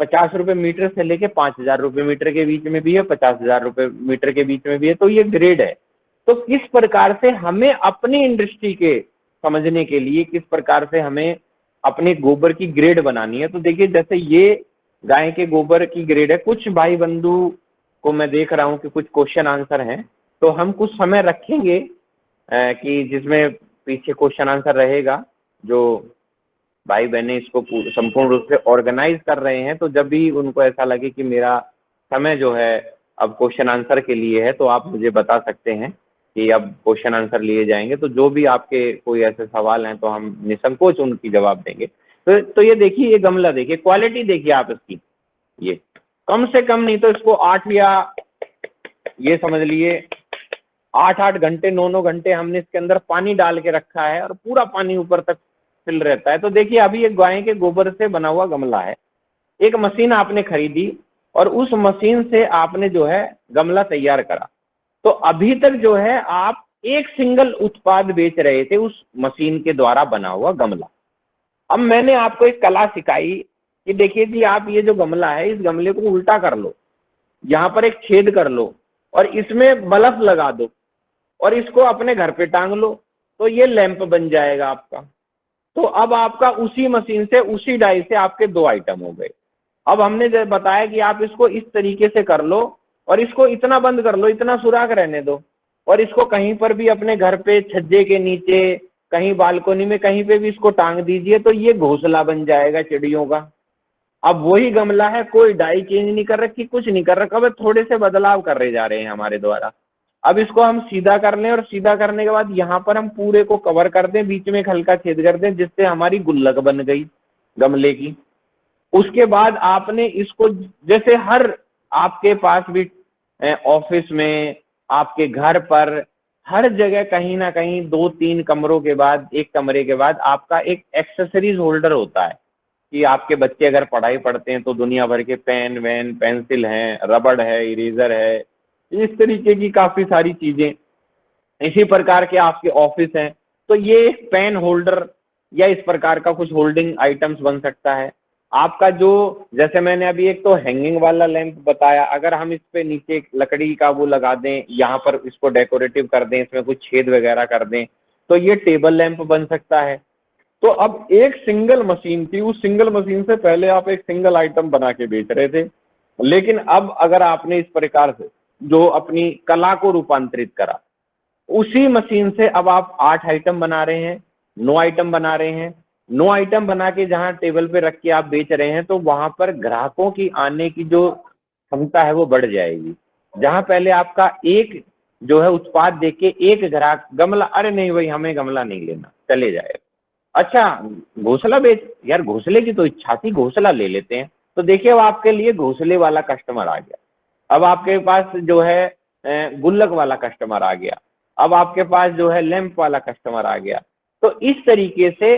50 रुपए मीटर से लेके 5,000 रुपए मीटर के बीच में भी है, 50,000 रुपए मीटर के बीच में भी है, तो ये ग्रेड है। तो किस प्रकार से हमें अपनी इंडस्ट्री के समझने के लिए, किस प्रकार से हमें अपने गोबर की ग्रेड बनानी है, तो देखिए जैसे ये गाय के गोबर की ग्रेड है। कुछ भाई बंधु को मैं देख रहा हूं कि कुछ क्वेश्चन आंसर हैं, तो हम कुछ समय रखेंगे कि जिसमें पीछे क्वेश्चन आंसर रहेगा, जो भाई बहने इसको संपूर्ण रूप से ऑर्गेनाइज कर रहे हैं। तो जब भी उनको ऐसा लगे कि मेरा समय जो है अब क्वेश्चन आंसर के लिए है, तो आप मुझे बता सकते हैं कि अब क्वेश्चन आंसर लिए जाएंगे। तो जो भी आपके कोई ऐसे सवाल हैं, तो हम निसंकोच उनकी जवाब देंगे। तो ये देखिए, ये गमला देखिए, क्वालिटी देखिए आप इसकी, ये कम से कम नहीं तो इसको 8 या ये समझ लिए 8-8 घंटे, 9-9 घंटे हमने इसके अंदर पानी डाल के रखा है, और पूरा पानी ऊपर तक फिल रहता है। तो देखिए, अभी एक गाय के गोबर से बना हुआ गमला है, एक मशीन आपने खरीदी, और उस मशीन से आपने जो है गमला तैयार करा। तो अभी तक जो है आप एक सिंगल उत्पाद बेच रहे थे, उस मशीन के द्वारा बना हुआ गमला। अब मैंने आपको एक कला सिखाई कि देखिए जी, आप ये जो गमला है, इस गमले को उल्टा कर लो, यहाँ पर एक छेद कर लो, और इसमें बल्ब लगा दो, और इसको अपने घर पे टांग लो, तो ये लैंप बन जाएगा आपका। तो अब आपका उसी मशीन से, उसी डाई से आपके 2 आइटम हो गए। अब हमने जब बताया कि आप इसको इस तरीके से कर लो, और इसको इतना बंद कर लो, इतना सुराख रहने दो, और इसको कहीं पर भी अपने घर पे छज्जे के नीचे, कहीं बालकोनी में, कहीं पे भी इसको टांग दीजिए, तो ये घोंसला बन जाएगा चिड़ियों का। अब वही गमला है, कोई डाई चेंज नहीं कर रखी, कुछ नहीं कर रखा, बस थोड़े से बदलाव कर रहे जा रहे हैं हमारे द्वारा। अब इसको हम सीधा कर लें, और सीधा करने के बाद यहाँ पर हम पूरे को कवर कर दें, बीच में एक हल्का छेद कर दें, जिससे हमारी गुल्लक बन गई गमले की। उसके बाद आपने इसको, जैसे हर आपके पास भी ऑफिस में, आपके घर पर, हर जगह कहीं ना कहीं 2-3 कमरों के बाद, एक कमरे के बाद आपका एक एक्सेसरीज होल्डर होता है, कि आपके बच्चे अगर पढ़ाई पढ़ते हैं तो दुनिया भर के पेन वैन, पेंसिल हैं, रबड़ है, इरेजर है, इस तरीके की काफी सारी चीजें। इसी प्रकार के आपके ऑफिस हैं, तो ये एक पेन होल्डर या इस प्रकार का कुछ होल्डिंग आइटम्स बन सकता है आपका। जो जैसे मैंने अभी एक तो हैंगिंग वाला लैंप बताया, अगर हम इस पे नीचे एक लकड़ी का वो लगा दें, यहाँ पर इसको डेकोरेटिव कर दें, इसमें कुछ छेद वगैरह कर दें, तो ये टेबल लैंप बन सकता है। तो अब एक सिंगल मशीन थी, उस सिंगल मशीन से पहले आप एक सिंगल आइटम बना के बेच रहे थे, लेकिन अब अगर आपने इस प्रकार से जो अपनी कला को रूपांतरित करा, उसी मशीन से अब आप 8 आइटम बना रहे हैं, 9 आइटम बना रहे हैं, 9 आइटम बना के जहां टेबल पे रख के आप बेच रहे हैं, तो वहां पर ग्राहकों की आने की जो क्षमता है वो बढ़ जाएगी। जहां पहले आपका एक जो है उत्पाद देख के एक ग्राहक गमला, अरे नहीं भाई हमें गमला नहीं लेना, चले जाएगा। अच्छा, घोंसला बेच, यार घोंसले की तो इच्छा थी, घोंसला ले लेते हैं। तो देखिए, अब आपके लिए घोंसले वाला कस्टमर आ गया, अब आपके पास जो है गुल्लक वाला कस्टमर आ गया, अब आपके पास जो है लैंप वाला कस्टमर आ गया। तो इस तरीके से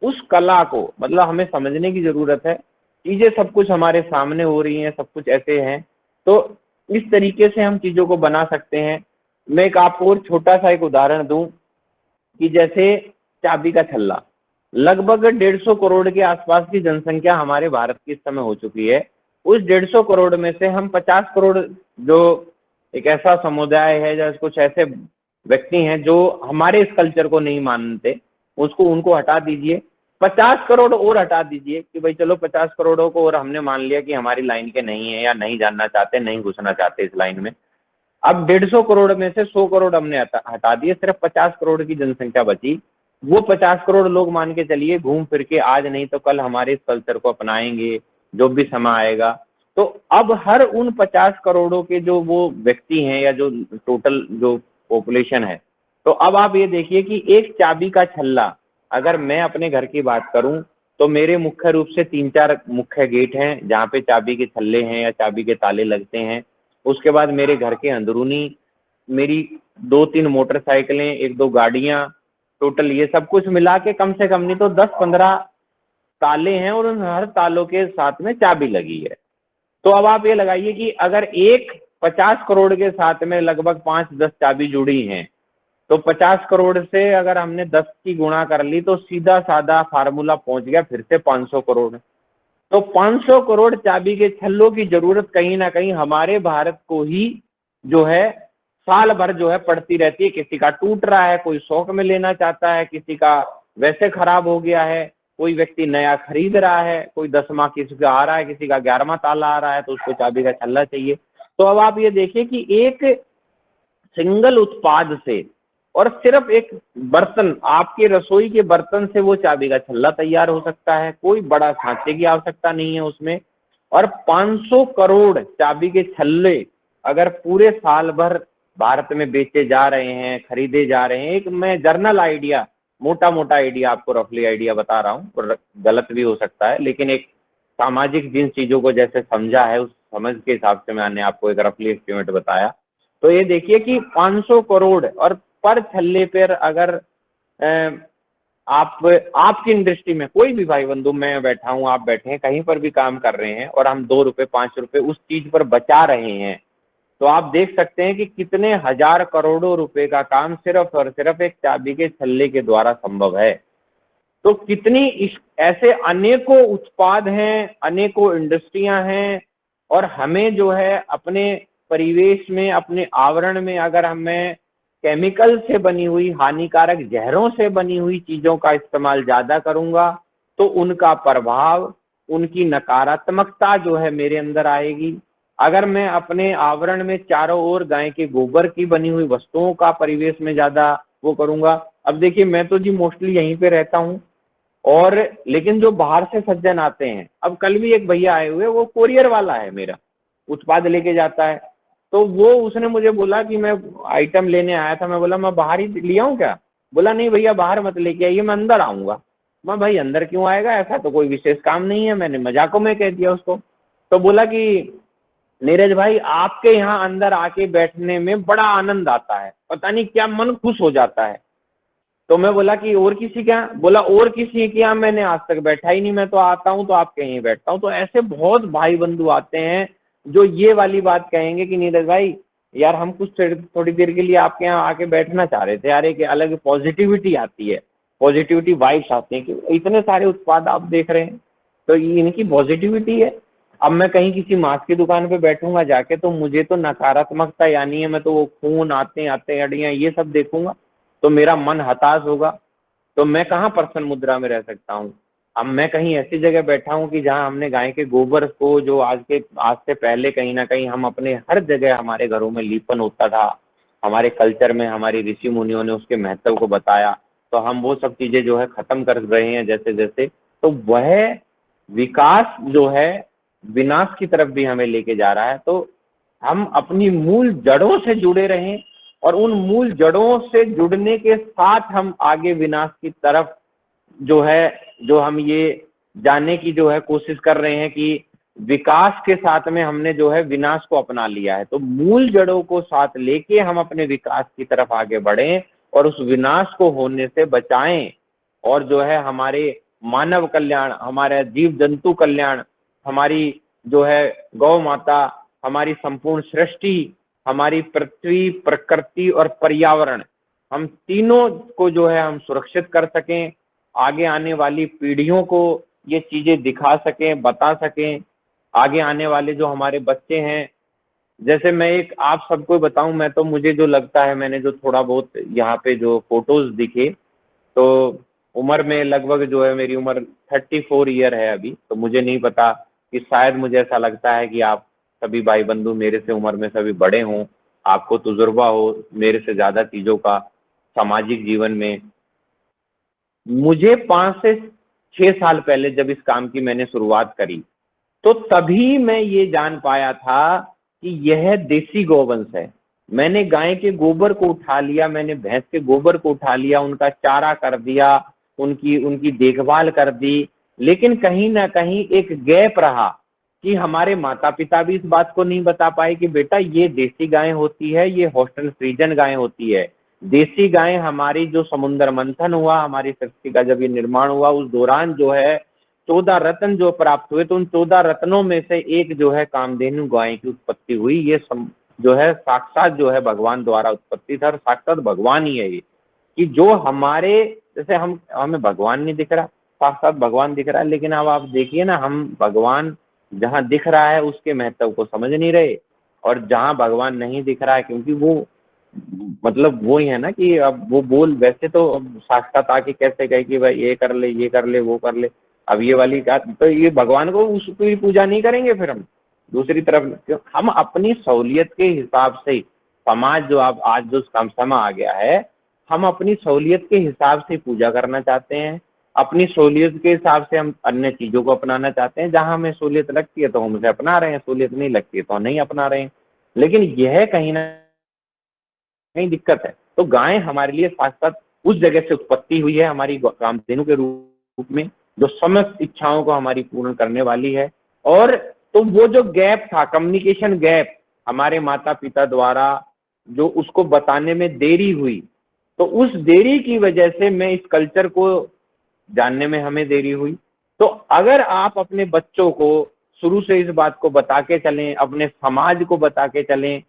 उस कला को, मतलब हमें समझने की जरूरत है, चीजें सब कुछ हमारे सामने हो रही हैं, सब कुछ ऐसे हैं, तो इस तरीके से हम चीजों को बना सकते हैं। मैं एक आपको और छोटा सा एक उदाहरण दूं, कि जैसे चाबी का छल्ला, लगभग 150 करोड़ के आसपास की जनसंख्या हमारे भारत की इस समय हो चुकी है। उस 150 करोड़ में से हम 50 करोड़, जो एक ऐसा समुदाय है, या कुछ ऐसे व्यक्ति हैं जो हमारे इस कल्चर को नहीं मानते, उसको उनको हटा दीजिए, 50 करोड़ और हटा दीजिए कि भाई चलो 50 करोड़ों को और हमने मान लिया कि हमारी लाइन के नहीं है या नहीं जानना चाहते, नहीं घुसना चाहते इस लाइन में। अब 150 करोड़ में से 100 करोड़ हमने हटा दिए, सिर्फ 50 करोड़ की जनसंख्या बची। वो 50 करोड़ लोग मान के चलिए घूम फिर के आज नहीं तो कल हमारे इस कल्चर को अपनाएंगे, जो भी समय आएगा। तो अब हर उन 50 करोड़ों के जो वो व्यक्ति हैं या जो टोटल जो पॉपुलेशन है, तो अब आप ये देखिए कि एक चाबी का छल्ला, अगर मैं अपने घर की बात करूं तो मेरे मुख्य रूप से 3-4 मुख्य गेट हैं जहाँ पे चाबी के छल्ले हैं या चाबी के ताले लगते हैं। उसके बाद मेरे घर के अंदरूनी मेरी 2-3 मोटरसाइकिलें, 1-2 गाड़ियां, टोटल ये सब कुछ मिला के कम से कम नहीं तो 10-15 ताले हैं और उन हर तालों के साथ में चाबी लगी है। तो अब आप ये लगाइए कि अगर एक 50 करोड़ के साथ में लगभग 5-10 चाबी जुड़ी हैं, तो 50 करोड़ से अगर हमने 10 की गुणा कर ली तो सीधा साधा फार्मूला पहुंच गया फिर से 500 करोड़। तो 500 करोड़ चाबी के छल्लों की जरूरत कहीं ना कहीं हमारे भारत को ही जो है साल भर जो है पड़ती रहती है। किसी का टूट रहा है, कोई शौक में लेना चाहता है, किसी का वैसे खराब हो गया है, कोई व्यक्ति नया खरीद रहा है, कोई 10वां किसी का आ रहा है, किसी का 11वां ताला आ रहा है तो उसको चाबी का छल्ला चाहिए। तो अब आप ये देखिए कि एक सिंगल उत्पाद से और सिर्फ एक बर्तन, आपके रसोई के बर्तन से वो चाबी का छल्ला तैयार हो सकता है, कोई बड़ा सांचे की आवश्यकता नहीं है उसमें। और 500 करोड़ चाबी के छल्ले अगर पूरे साल भर भारत में बेचे जा रहे हैं, खरीदे जा रहे हैं, एक मैं जर्नल आइडिया, मोटा मोटा आइडिया आपको रफली आइडिया बता रहा हूँ और गलत भी हो सकता है, लेकिन एक सामाजिक जिन चीजों को जैसे समझा है उस समझ के हिसाब से मैंने आपको एक रफली एस्टिमेट बताया। तो ये देखिए कि 500 करोड़ और पर छल्ले पर अगर आप आपकी इंडस्ट्री में कोई भी भाई बंधु, मैं बैठा हूं, आप बैठे हैं, कहीं पर भी काम कर रहे हैं और हम 2 रुपए 5 रुपए उस चीज पर बचा रहे हैं, तो आप देख सकते हैं कि कितने हजार करोड़ों रुपए का काम सिर्फ और सिर्फ एक चाबी के छल्ले के द्वारा संभव है। तो कितनी ऐसे अनेकों उत्पाद हैं, अनेकों इंडस्ट्रियां हैं, और हमें जो है अपने परिवेश में, अपने आवरण में अगर हमें केमिकल से बनी हुई, हानिकारक जहरों से बनी हुई चीजों का इस्तेमाल ज्यादा करूंगा तो उनका प्रभाव, उनकी नकारात्मकता जो है मेरे अंदर आएगी। अगर मैं अपने आवरण में चारों ओर गाय के गोबर की बनी हुई वस्तुओं का परिवेश में ज्यादा वो करूंगा। अब देखिए मैं तो जी मोस्टली यहीं पे रहता हूँ, और लेकिन जो बाहर से सज्जन आते हैं, अब कल भी एक भैया आए हुए, वो कोरियर वाला है, मेरा उत्पाद लेके जाता है, तो वो उसने मुझे बोला कि मैं आइटम लेने आया था। मैं बोला मैं बाहर ही लिया हूँ क्या? बोला नहीं भैया बाहर मत लेके आइए, मैं अंदर आऊंगा। मैं भाई अंदर क्यों आएगा, ऐसा तो कोई विशेष काम नहीं है, मैंने मजाकों में कह दिया उसको। तो बोला कि नीरज भाई आपके यहाँ अंदर आके बैठने में बड़ा आनंद आता है, पता नहीं क्या मन खुश हो जाता है। तो मैं बोला कि और किसी के यहाँ? बोला और किसी के यहाँ मैंने आज तक बैठा ही नहीं, मैं तो आता हूँ तो आपके यहीं बैठता हूँ। तो ऐसे बहुत भाई बंधु आते हैं जो ये वाली बात कहेंगे कि नीरज भाई यार हम कुछ थोड़ी देर के लिए आपके यहाँ आके बैठना चाह रहे थे यार, एक अलग पॉजिटिविटी आती है, पॉजिटिविटी वाइब्स आती है कि इतने सारे उत्पाद आप देख रहे हैं तो ये इनकी पॉजिटिविटी है। अब मैं कहीं किसी मांस की दुकान पे बैठूंगा जाके तो मुझे तो नकारात्मकता यानी है, मैं तो वो खून, आते आते हड्डियां ये सब देखूंगा तो मेरा मन हताश होगा, तो मैं कहाँ प्रसन्न मुद्रा में रह सकता हूँ। अब मैं कहीं ऐसी जगह बैठा हूँ कि जहाँ हमने गाय के गोबर को, जो आज से पहले कहीं ना कहीं हम अपने हर जगह हमारे घरों में लीपन होता था, हमारे कल्चर में हमारी ऋषि मुनियों ने उसके महत्व को बताया, तो हम वो सब चीजें जो है खत्म कर रहे हैं जैसे जैसे, तो वह विकास जो है विनाश की तरफ भी हमें लेके जा रहा है। तो हम अपनी मूल जड़ों से जुड़े रहें और उन मूल जड़ों से जुड़ने के साथ हम आगे विनाश की तरफ जो है, जो हम ये जानने की जो है कोशिश कर रहे हैं कि विकास के साथ में हमने जो है विनाश को अपना लिया है, तो मूल जड़ों को साथ लेके हम अपने विकास की तरफ आगे बढ़ें और उस विनाश को होने से बचाएं, और जो है हमारे मानव कल्याण, हमारे जीव जंतु कल्याण, हमारी जो है गौ माता, हमारी संपूर्ण सृष्टि, हमारी पृथ्वी, प्रकृति और पर्यावरण, हम तीनों को जो है हम सुरक्षित कर सकें, आगे आने वाली पीढ़ियों को ये चीजें दिखा सकें, बता सकें। आगे आने वाले जो हमारे बच्चे हैं, जैसे मैं एक आप सबको बताऊं, मैं तो मुझे जो लगता है, मैंने जो थोड़ा बहुत यहाँ पे जो फोटोज दिखे, तो उम्र में लगभग जो है मेरी उम्र 34 ईयर है अभी, तो मुझे नहीं पता कि शायद मुझे ऐसा लगता है कि आप सभी भाई बंधु मेरे से उम्र में सभी बड़े हों, आपको तजुर्बा हो मेरे से ज़्यादा चीज़ों का सामाजिक जीवन में। मुझे 5 से 6 साल पहले जब इस काम की मैंने शुरुआत करी, तो तभी मैं ये जान पाया था कि यह देसी गौवंश है। मैंने गाय के गोबर को उठा लिया, मैंने भैंस के गोबर को उठा लिया, उनका चारा कर दिया, उनकी उनकी देखभाल कर दी, लेकिन कहीं ना कहीं एक गैप रहा कि हमारे माता पिता भी इस बात को नहीं बता पाए कि बेटा ये देसी गाय होती है, ये होस्टन फ्रीजन गाय होती है। देसी गाय हमारी जो समुद्र मंथन हुआ, हमारी सृष्टि का जब ये निर्माण हुआ, उस दौरान जो है 14 रत्न जो प्राप्त हुए, तो उन 14 रत्नों में से एक जो है कामधेनु गाय की उत्पत्ति हुई। ये जो है साक्षात जो है भगवान द्वारा उत्पत्ति था, और साक्षात भगवान ही है ये, कि जो हमारे जैसे हम हमें भगवान नहीं दिख रहा, साक्षात भगवान दिख रहा है, लेकिन अब आप देखिए ना, हम भगवान जहाँ दिख रहा है उसके महत्व को समझ नहीं रहे, और जहाँ भगवान नहीं दिख रहा है, क्योंकि वो मतलब वो ही है ना कि अब वो बोल वैसे तो साक्षात आके कैसे कहे कि भाई ये कर ले, ये कर ले, वो कर ले, अब ये वाली का तो ये भगवान को उसकी पूजा नहीं करेंगे फिर हम दूसरी तरफ। हम अपनी सहूलियत के हिसाब से समाज जो आप आज जो समय आ गया है, हम अपनी सहूलियत के हिसाब से पूजा करना चाहते हैं, अपनी सहूलियत के हिसाब से हम अन्य चीजों को अपनाना चाहते हैं। जहां हमें सहूलियत लगती है तो हम उसे अपना रहे हैं, सहूलियत नहीं लगती है तो नहीं अपना रहे हैं। लेकिन यह कहीं ना कहीं दिक्कत है। तो गाय हमारे लिए साक्षात उस जगह से उत्पत्ति हुई है, हमारी कामधेनु के रूप में, जो समस्त इच्छाओं को हमारी पूर्ण करने वाली है। और तो वो जो गैप था, कम्युनिकेशन गैप, हमारे माता पिता द्वारा जो उसको बताने में देरी हुई, तो उस देरी की वजह से मैं इस कल्चर को जानने में हमें देरी हुई। तो अगर आप अपने बच्चों को शुरू से इस बात को बता के चलें, अपने समाज को बता के चलें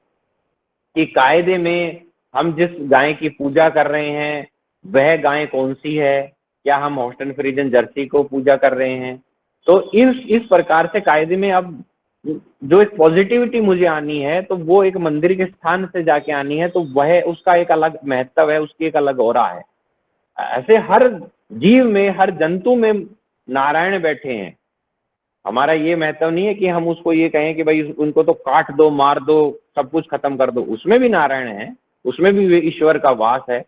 कि कायदे में हम जिस गाय की पूजा कर रहे हैं वह गाय कौन सी है, क्या हम हॉस्टन फ्रीजन जर्सी को पूजा कर रहे हैं, तो इस प्रकार से कायदे में अब जो एक पॉजिटिविटी मुझे आनी है, तो वो एक मंदिर के स्थान से जाके आनी है, तो वह उसका एक अलग महत्व है, उसकी एक अलग ऑरा है। ऐसे हर जीव में, हर जंतु में नारायण बैठे हैं। हमारा ये महत्व नहीं है कि हम उसको ये कहें कि भाई उनको तो काट दो, मार दो, सब कुछ खत्म कर दो, उसमें भी नारायण है, उसमें भी ईश्वर का वास है।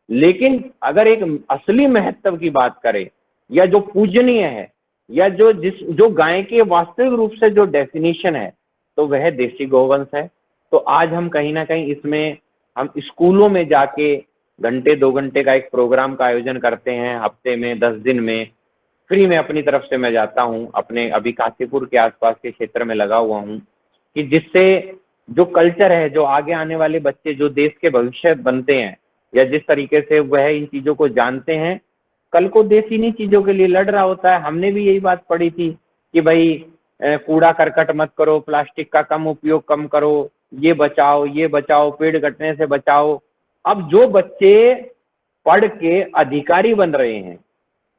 लेकिन अगर एक असली महत्व की बात करें, या जो पूजनीय है, या जो गाय के वास्तविक रूप से जो डेफिनेशन है, तो वह देसी गौवंश है। तो आज हम कहीं ना कहीं इसमें हम स्कूलों में जाके घंटे 2 घंटे का एक प्रोग्राम का आयोजन करते हैं, हफ्ते में 10 दिन में फ्री में अपनी तरफ से मैं जाता हूँ, अपने अभी काशीपुर के आसपास के क्षेत्र में लगा हुआ हूँ, कि जिससे जो कल्चर है, जो आगे आने वाले बच्चे जो देश के भविष्य बनते हैं, या जिस तरीके से वह इन चीजों को जानते हैं, कल को देश इन्हीं चीजों के लिए लड़ रहा होता है। हमने भी यही बात पढ़ी थी कि भाई कूड़ा करकट मत करो, प्लास्टिक का कम उपयोग कम करो, ये बचाओ, ये बचाओ, पेड़ कटने से बचाओ। अब जो बच्चे पढ़ के अधिकारी बन रहे हैं,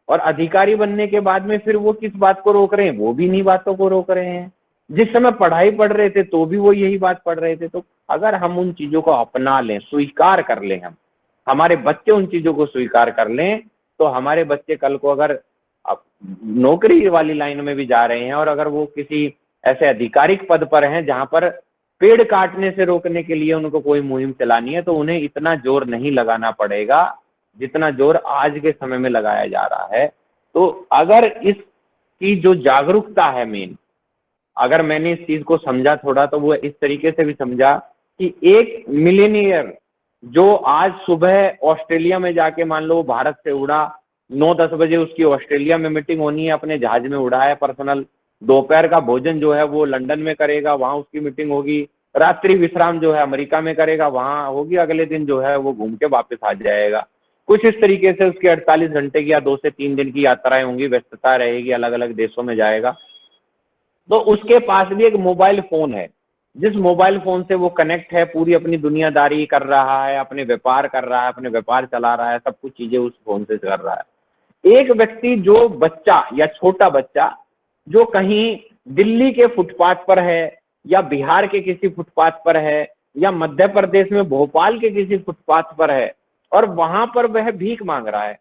और अधिकारी बनने के बाद में फिर वो किस बात को रोक रहे हैं, वो भी इन्हीं बातों को रोक रहे हैं। जिस समय पढ़ाई पढ़ रहे थे तो भी वो यही बात पढ़ रहे थे। तो अगर हम उन चीजों को अपना लें, स्वीकार कर लें, हम हमारे बच्चे उन चीजों को स्वीकार कर लें, तो हमारे बच्चे कल को अगर नौकरी वाली लाइन में भी जा रहे हैं, और अगर वो किसी ऐसे आधिकारिक पद पर हैं जहां पर पेड़ काटने से रोकने के लिए उनको कोई मुहिम चलानी है, तो उन्हें इतना जोर नहीं लगाना पड़ेगा जितना जोर आज के समय में लगाया जा रहा है। तो अगर इसकी जो जागरूकता है मेन, अगर मैंने इस चीज को समझा थोड़ा, तो वो इस तरीके से भी समझा कि एक मिलेनियर जो आज सुबह ऑस्ट्रेलिया में जाके, मान लो भारत से उड़ा, 9-10 बजे उसकी ऑस्ट्रेलिया में मीटिंग होनी है, अपने जहाज में उड़ा है पर्सनल, दोपहर का भोजन जो है वो लंदन में करेगा, वहां उसकी मीटिंग होगी, रात्रि विश्राम जो है अमेरिका में करेगा, वहां होगी, अगले दिन जो है वो घूम के वापस आ जाएगा। कुछ इस तरीके से उसकी 48 घंटे की या 2 से 3 दिन की यात्राएं होंगी, व्यस्तता रहेगी, अलग अलग देशों में जाएगा। तो उसके पास भी एक मोबाइल फोन है, जिस मोबाइल फोन से वो कनेक्ट है, पूरी अपनी दुनियादारी कर रहा है, अपने व्यापार कर रहा है, अपने व्यापार चला रहा है, सब कुछ चीजें उस फोन से कर रहा है। एक व्यक्ति, जो बच्चा या छोटा बच्चा जो कहीं दिल्ली के फुटपाथ पर है, या बिहार के किसी फुटपाथ पर है, या मध्य प्रदेश में भोपाल के किसी फुटपाथ पर है, और वहां पर वह भीख मांग रहा है,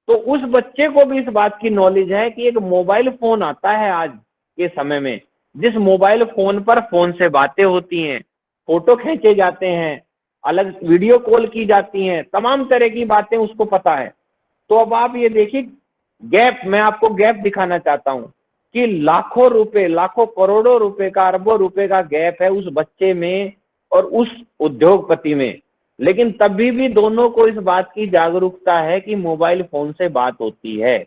तो उस बच्चे को भी इस बात की नॉलेज है कि एक मोबाइल फोन आता है आज के समय में, जिस मोबाइल फोन पर फोन से बातें होती हैं, फोटो खींचे जाते हैं, अलग वीडियो कॉल की जाती हैं, तमाम तरह की बातें उसको पता है। तो अब आप ये देखिए गैप, मैं आपको गैप दिखाना चाहता हूं कि लाखों रुपए, लाखों करोड़ों रुपए का, अरबों रुपए का गैप है उस बच्चे में और उस उद्योगपति में। लेकिन तभी भी दोनों को इस बात की जागरूकता है कि मोबाइल फोन से बात होती है।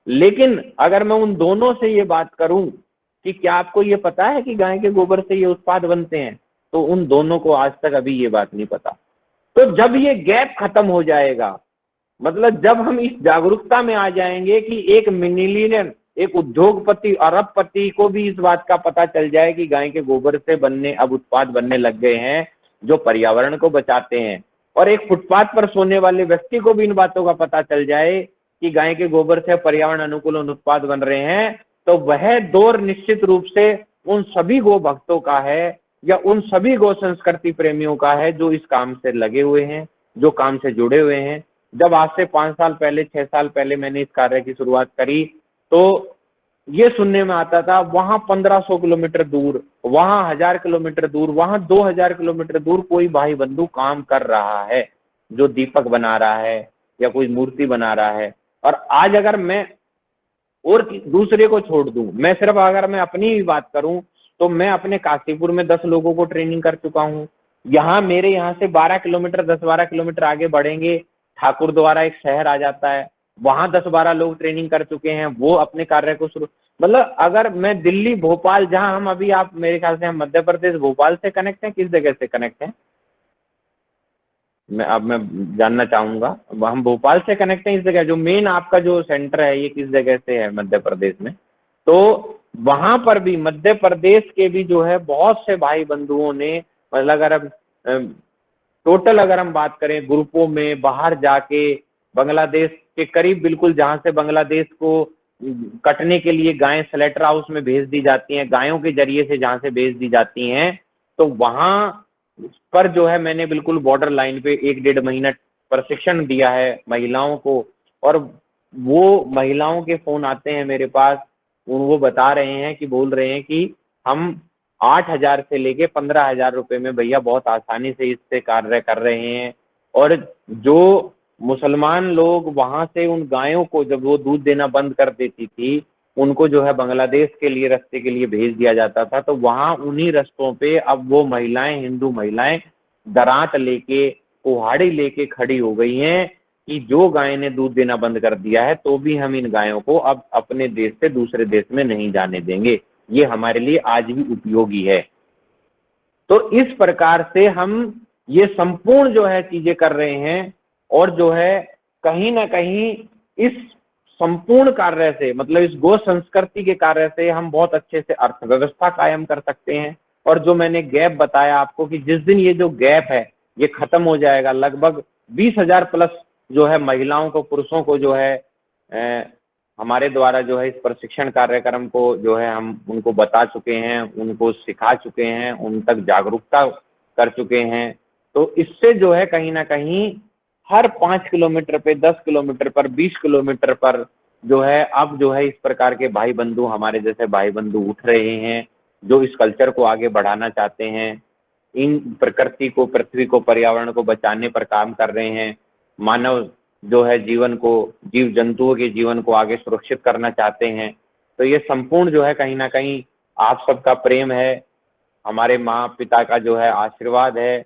लेकिन अगर मैं उन दोनों से ये बात करूं कि क्या आपको ये पता है कि गाय के गोबर से ये उत्पाद बनते हैं, तो उन दोनों को आज तक अभी ये बात नहीं पता। तो जब ये गैप खत्म हो जाएगा, मतलब जब हम इस जागरूकता में आ जाएंगे कि एक मिलीनियर, एक उद्योगपति, अरबपति को भी इस बात का पता चल जाए कि गाय के गोबर से बनने अब उत्पाद बनने लग गए हैं जो पर्यावरण को बचाते हैं, और एक फुटपाथ पर सोने वाले व्यक्ति को भी इन बातों का पता चल जाए कि गाय के गोबर से पर्यावरण अनुकूल उत्पाद बन रहे हैं, तो वह दौर निश्चित रूप से उन सभी गो भक्तों का है या उन सभी गो संस्कृति प्रेमियों का है जो इस काम से लगे हुए हैं, जो काम से जुड़े हुए हैं। जब आज से 5 साल पहले, 6 साल पहले मैंने इस कार्य की शुरुआत करी, तो ये सुनने में आता था वहां 1500 किलोमीटर दूर, वहां 1000 किलोमीटर दूर, वहां 2000 किलोमीटर दूर कोई भाई बंधु काम कर रहा है, जो दीपक बना रहा है या कोई मूर्ति बना रहा है। और आज अगर मैं और दूसरे को छोड़ दूं, मैं सिर्फ अगर मैं अपनी ही बात करूं, तो मैं अपने काशीपुर में 10 लोगों को ट्रेनिंग कर चुका हूं। यहाँ मेरे यहाँ से 12 किलोमीटर, 10-12 किलोमीटर आगे बढ़ेंगे, ठाकुर द्वारा एक शहर आ जाता है, वहां 10-12 लोग ट्रेनिंग कर चुके हैं, वो अपने कार्य को शुरू, मतलब अगर मैं दिल्ली, भोपाल, जहां हम अभी, आप मेरे ख्याल से हम मध्य प्रदेश भोपाल से कनेक्ट हैं, किस जगह से कनेक्ट हैं, मैं जानना चाहूंगा। हम भोपाल से कनेक्ट हैं, इस जगह जो मेन आपका जो सेंटर है ये किस जगह से है मध्य प्रदेश में? तो वहां पर भी मध्य प्रदेश के भी जो है बहुत से भाई बंधुओं ने, मतलब अगर अब टोटल अगर हम बात करें ग्रुपों में बाहर जाके, बांग्लादेश के करीब बिल्कुल जहां से बांग्लादेश को कटने के लिए गायें स्लेटर हाउस में भेज दी जाती हैं, गायों के जरिए से जहां से भेज दी जाती हैं, तो वहां पर जो है मैंने बिल्कुल बॉर्डर लाइन पे 1-1.5 महीना प्रशिक्षण दिया है महिलाओं को। और वो महिलाओं के फोन आते हैं मेरे पास, वो बता रहे हैं कि, बोल रहे हैं कि हम 8,000 से लेके 15,000 रुपए में भैया बहुत आसानी से इससे कार्य कर रहे हैं। और जो मुसलमान लोग वहां से उन गायों को, जब वो दूध देना बंद कर देती थी, उनको जो है बांग्लादेश के लिए, रास्ते के लिए भेज दिया जाता था, तो वहां उन्हीं रास्तों पे अब वो महिलाएं, हिंदू महिलाएं दरांत लेके, कुल्हाड़ी लेके खड़ी हो गई हैं कि जो गाय ने दूध देना बंद कर दिया है तो भी हम इन गायों को अब अपने देश से दूसरे देश में नहीं जाने देंगे, ये हमारे लिए आज भी उपयोगी है। तो इस प्रकार से हम ये संपूर्ण जो है चीजें कर रहे हैं, और जो है कहीं ना कहीं इस संपूर्ण कार्य से, मतलब इस गो संस्कृति के कार्य से हम बहुत अच्छे से अर्थव्यवस्था कायम कर सकते हैं। और जो मैंने गैप बताया आपको कि जिस दिन ये जो गैप है ये खत्म हो जाएगा, लगभग 20,000 प्लस जो है महिलाओं को, पुरुषों को जो है हमारे द्वारा जो है इस प्रशिक्षण कार्यक्रम को जो है हम उनको बता चुके हैं, उनको सिखा चुके हैं, उन तक जागरूकता कर चुके हैं। तो इससे जो है कहीं ना कहीं हर 5 किलोमीटर पे, 10 किलोमीटर पर, 20 किलोमीटर पर जो है अब जो है इस प्रकार के भाई बंधु, हमारे जैसे भाई बंधु उठ रहे हैं जो इस कल्चर को आगे बढ़ाना चाहते हैं, इन प्रकृति को, पृथ्वी को, पर्यावरण को बचाने पर काम कर रहे हैं, मानव जो है जीवन को, जीव जंतुओं के जीवन को आगे सुरक्षित करना चाहते हैं। तो ये संपूर्ण जो है कहीं ना कहीं आप सबका प्रेम है, हमारे माँ पिता का जो है आशीर्वाद है,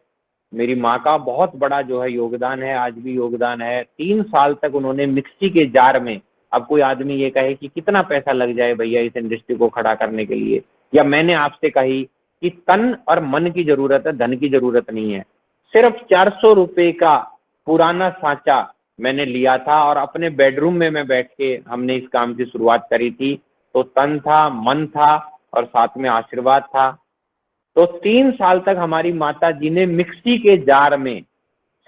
मेरी माँ का बहुत बड़ा जो है योगदान है, आज भी योगदान है। 3 साल तक उन्होंने मिक्सी के जार में, अब कोई आदमी ये कहे कि कितना पैसा लग जाए भैया इस इंडस्ट्री को खड़ा करने के लिए, या मैंने आपसे कही कि तन और मन की जरूरत है, धन की जरूरत नहीं है। सिर्फ 400 रुपए का पुराना सांचा मैंने लिया था और अपने बेडरूम में मैं बैठ के हमने इस काम की शुरुआत करी थी। तो तन था, मन था और साथ में आशीर्वाद था। तो 3 साल तक हमारी माता जी ने मिक्सी के जार में,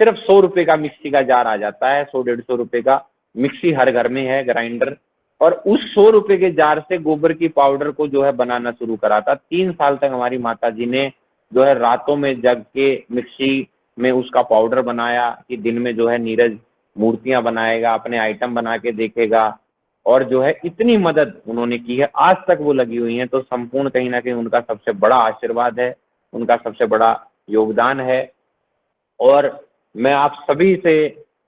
सिर्फ 100 रुपए का मिक्सी का जार आ जाता है, 100-150 रुपए का मिक्सी हर घर में है, ग्राइंडर, और उस 100 रुपए के जार से गोबर की पाउडर को जो है बनाना शुरू करा था। 3 साल तक हमारी माता जी ने जो है रातों में जग के मिक्सी में उसका पाउडर बनाया कि दिन में जो है नीरज मूर्तियां बनाएगा, अपने आइटम बना के देखेगा, और जो है इतनी मदद उन्होंने की है, आज तक वो लगी हुई हैं। तो संपूर्ण कहीं ना कहीं उनका सबसे बड़ा आशीर्वाद है, उनका सबसे बड़ा योगदान है। और मैं आप सभी से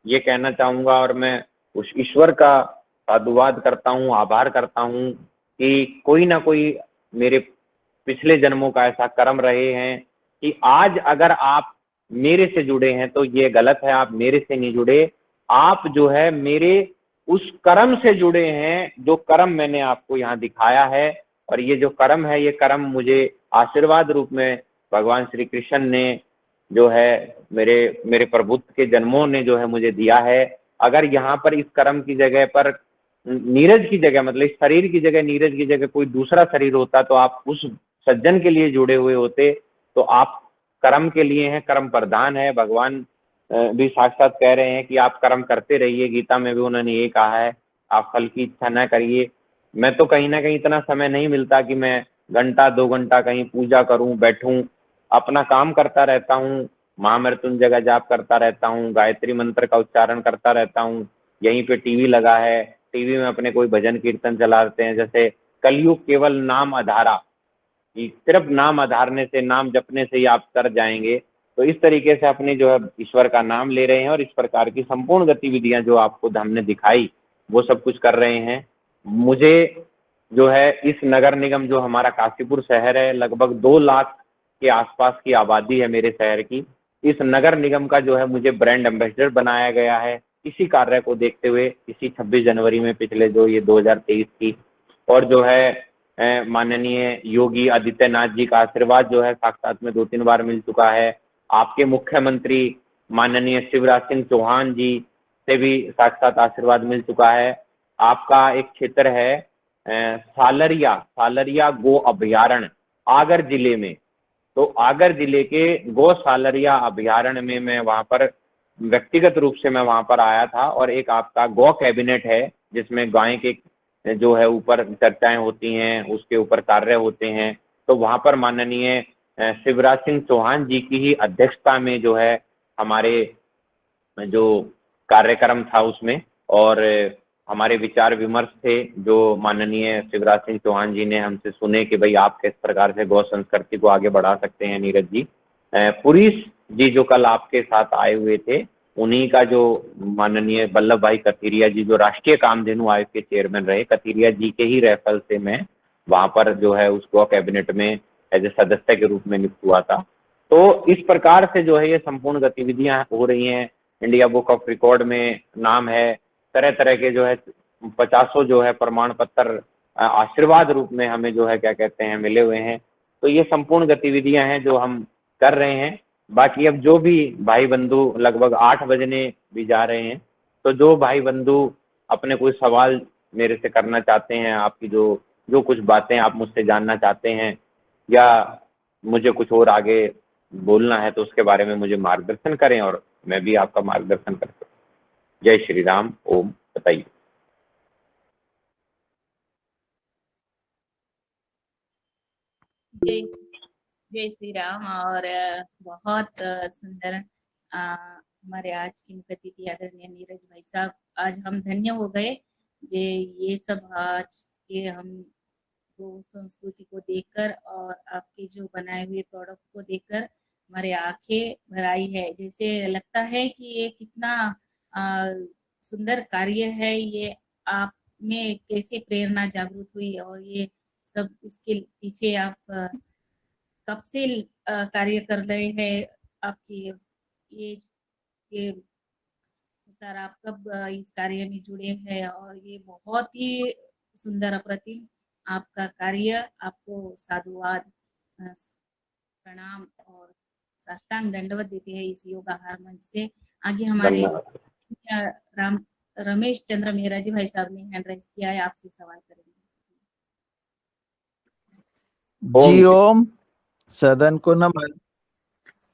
ये कहना चाहूंगा, और मैं उस ईश्वर का साधुवाद करता हूँ, आभार करता हूँ कि कोई ना कोई मेरे पिछले जन्मों का ऐसा कर्म रहे हैं कि आज अगर आप मेरे से जुड़े हैं तो ये गलत है, आप मेरे से नहीं जुड़े, आप जो है मेरे उस कर्म से जुड़े हैं जो कर्म मैंने आपको यहाँ दिखाया है। और ये जो कर्म है, ये कर्म मुझे आशीर्वाद रूप में भगवान श्री कृष्ण ने जो है मेरे मेरे प्रभुत्व के जन्मों ने जो है मुझे दिया है। अगर यहाँ पर इस कर्म की जगह पर नीरज की जगह, मतलब इस शरीर की जगह, नीरज की जगह कोई दूसरा शरीर होता तो आप उस सज्जन के लिए जुड़े हुए होते। तो आप कर्म के लिए हैं, कर्म प्रधान है। भगवान भी साक्षात कह रहे हैं कि आप कर्म करते रहिए, गीता में भी उन्होंने ये कहा है, आप फल की इच्छा न करिए। मैं तो कहीं ना कहीं इतना समय नहीं मिलता कि मैं घंटा 2 घंटा कहीं पूजा करूं, बैठूं, अपना काम करता रहता हूँ, महामृत्युंजय का जाप करता रहता हूँ, गायत्री मंत्र का उच्चारण करता रहता हूँ। यहीं पे टीवी लगा है, टीवी में अपने कोई भजन कीर्तन चलाते हैं। जैसे कलयुग केवल नाम आधारा, कि सिर्फ नाम आधारने से, नाम जपने से ही आप तर जाएंगे। तो इस तरीके से अपने जो है ईश्वर का नाम ले रहे हैं, और इस प्रकार की संपूर्ण गतिविधियां जो आपको हमने दिखाई वो सब कुछ कर रहे हैं। मुझे जो है इस नगर निगम, जो हमारा काशीपुर शहर है, लगभग 2 लाख के आसपास की आबादी है मेरे शहर की, इस नगर निगम का जो है मुझे ब्रांड एम्बेसडर बनाया गया है, इसी कार्य को देखते हुए, इसी 26 जनवरी में, पिछले जो ये 2023 की। और जो है माननीय योगी आदित्यनाथ जी का आशीर्वाद जो है साक्षात में 2-3 बार मिल चुका है। आपके मुख्यमंत्री माननीय शिवराज सिंह चौहान जी से भी साक्षात आशीर्वाद मिल चुका है। आपका एक क्षेत्र है सालरिया, सालरिया गो अभयारण्य, आगर जिले में। तो आगर जिले के गो सालरिया अभयारण्य में मैं वहां पर व्यक्तिगत रूप से मैं वहां पर आया था। और एक आपका गौ कैबिनेट है, जिसमें गाय के जो है ऊपर चर्चाएं होती हैं, उसके ऊपर कार्य होते हैं। तो वहां पर माननीय शिवराज सिंह चौहान जी की ही अध्यक्षता में जो है हमारे जो कार्यक्रम था उसमें, और हमारे विचार विमर्श थे, जो माननीय शिवराज सिंह चौहान जी ने हमसे सुने कि भाई आप किस प्रकार से गौ संस्कृति को आगे बढ़ा सकते हैं। नीरज जी, पुरीश जी जो कल आपके साथ आए हुए थे, उन्हीं का जो माननीय वल्लभ भाई कथीरिया जी, जो राष्ट्रीय कामधेनु आयोग के चेयरमैन रहे, कथीरिया जी के ही रेफरल से मैं वहां पर जो है उस गौ कैबिनेट में एज ए सदस्य के रूप में नियुक्त हुआ था। तो इस प्रकार से जो है ये संपूर्ण गतिविधियां हो रही हैं। इंडिया बुक ऑफ रिकॉर्ड में नाम है, तरह तरह के जो है 50 जो है प्रमाण पत्र आशीर्वाद रूप में हमें जो है क्या कहते हैं मिले हुए हैं। तो ये संपूर्ण गतिविधियां हैं जो हम कर रहे हैं। बाकी अब जो भी भाई बंधु, लगभग 8 बजने भी जा रहे हैं, तो जो भाई बंधु अपने कोई सवाल मेरे से करना चाहते हैं, आपकी जो जो कुछ बातें आप मुझसे जानना चाहते हैं, या मुझे कुछ और आगे बोलना है, तो उसके बारे में मुझे मार्गदर्शन करें और मैं भी आपका मार्गदर्शन कर सकूं। जय श्री राम। ओम। बताइए। जय जय श्री राम। और बहुत सुंदर हमारे आज की मुख्य अतिथि आदरणीय नीरज भाई साहब, आज हम धन्य हो गए जे ये सब आज के हम वो संस्कृति को देखकर और आपके जो बनाए हुए प्रोडक्ट को देखकर हमारे आंखें भर आई है। जैसे लगता है कि ये कितना आ, सुंदर कार्य है, ये आप में कैसे प्रेरणा जागृत हुई, और ये सब इसके पीछे आप कब से कार्य कर रहे हैं, आपकी एज के अनुसार आप कब इस कार्य में जुड़े हैं, और ये बहुत ही सुंदर अप्रतिम आपका कार्य। आपको साधुवाद, प्रणाम और साष्टांग दंडवत देते हैं इस योगाहार मंच से। आगे हमारे धन्यवाद। राम रमेश चंद्र मेहरा जी भाई साहब ने हैंड राइज किया है, आपसे सवाल करेंगे। जी ओम। सदन को नमन।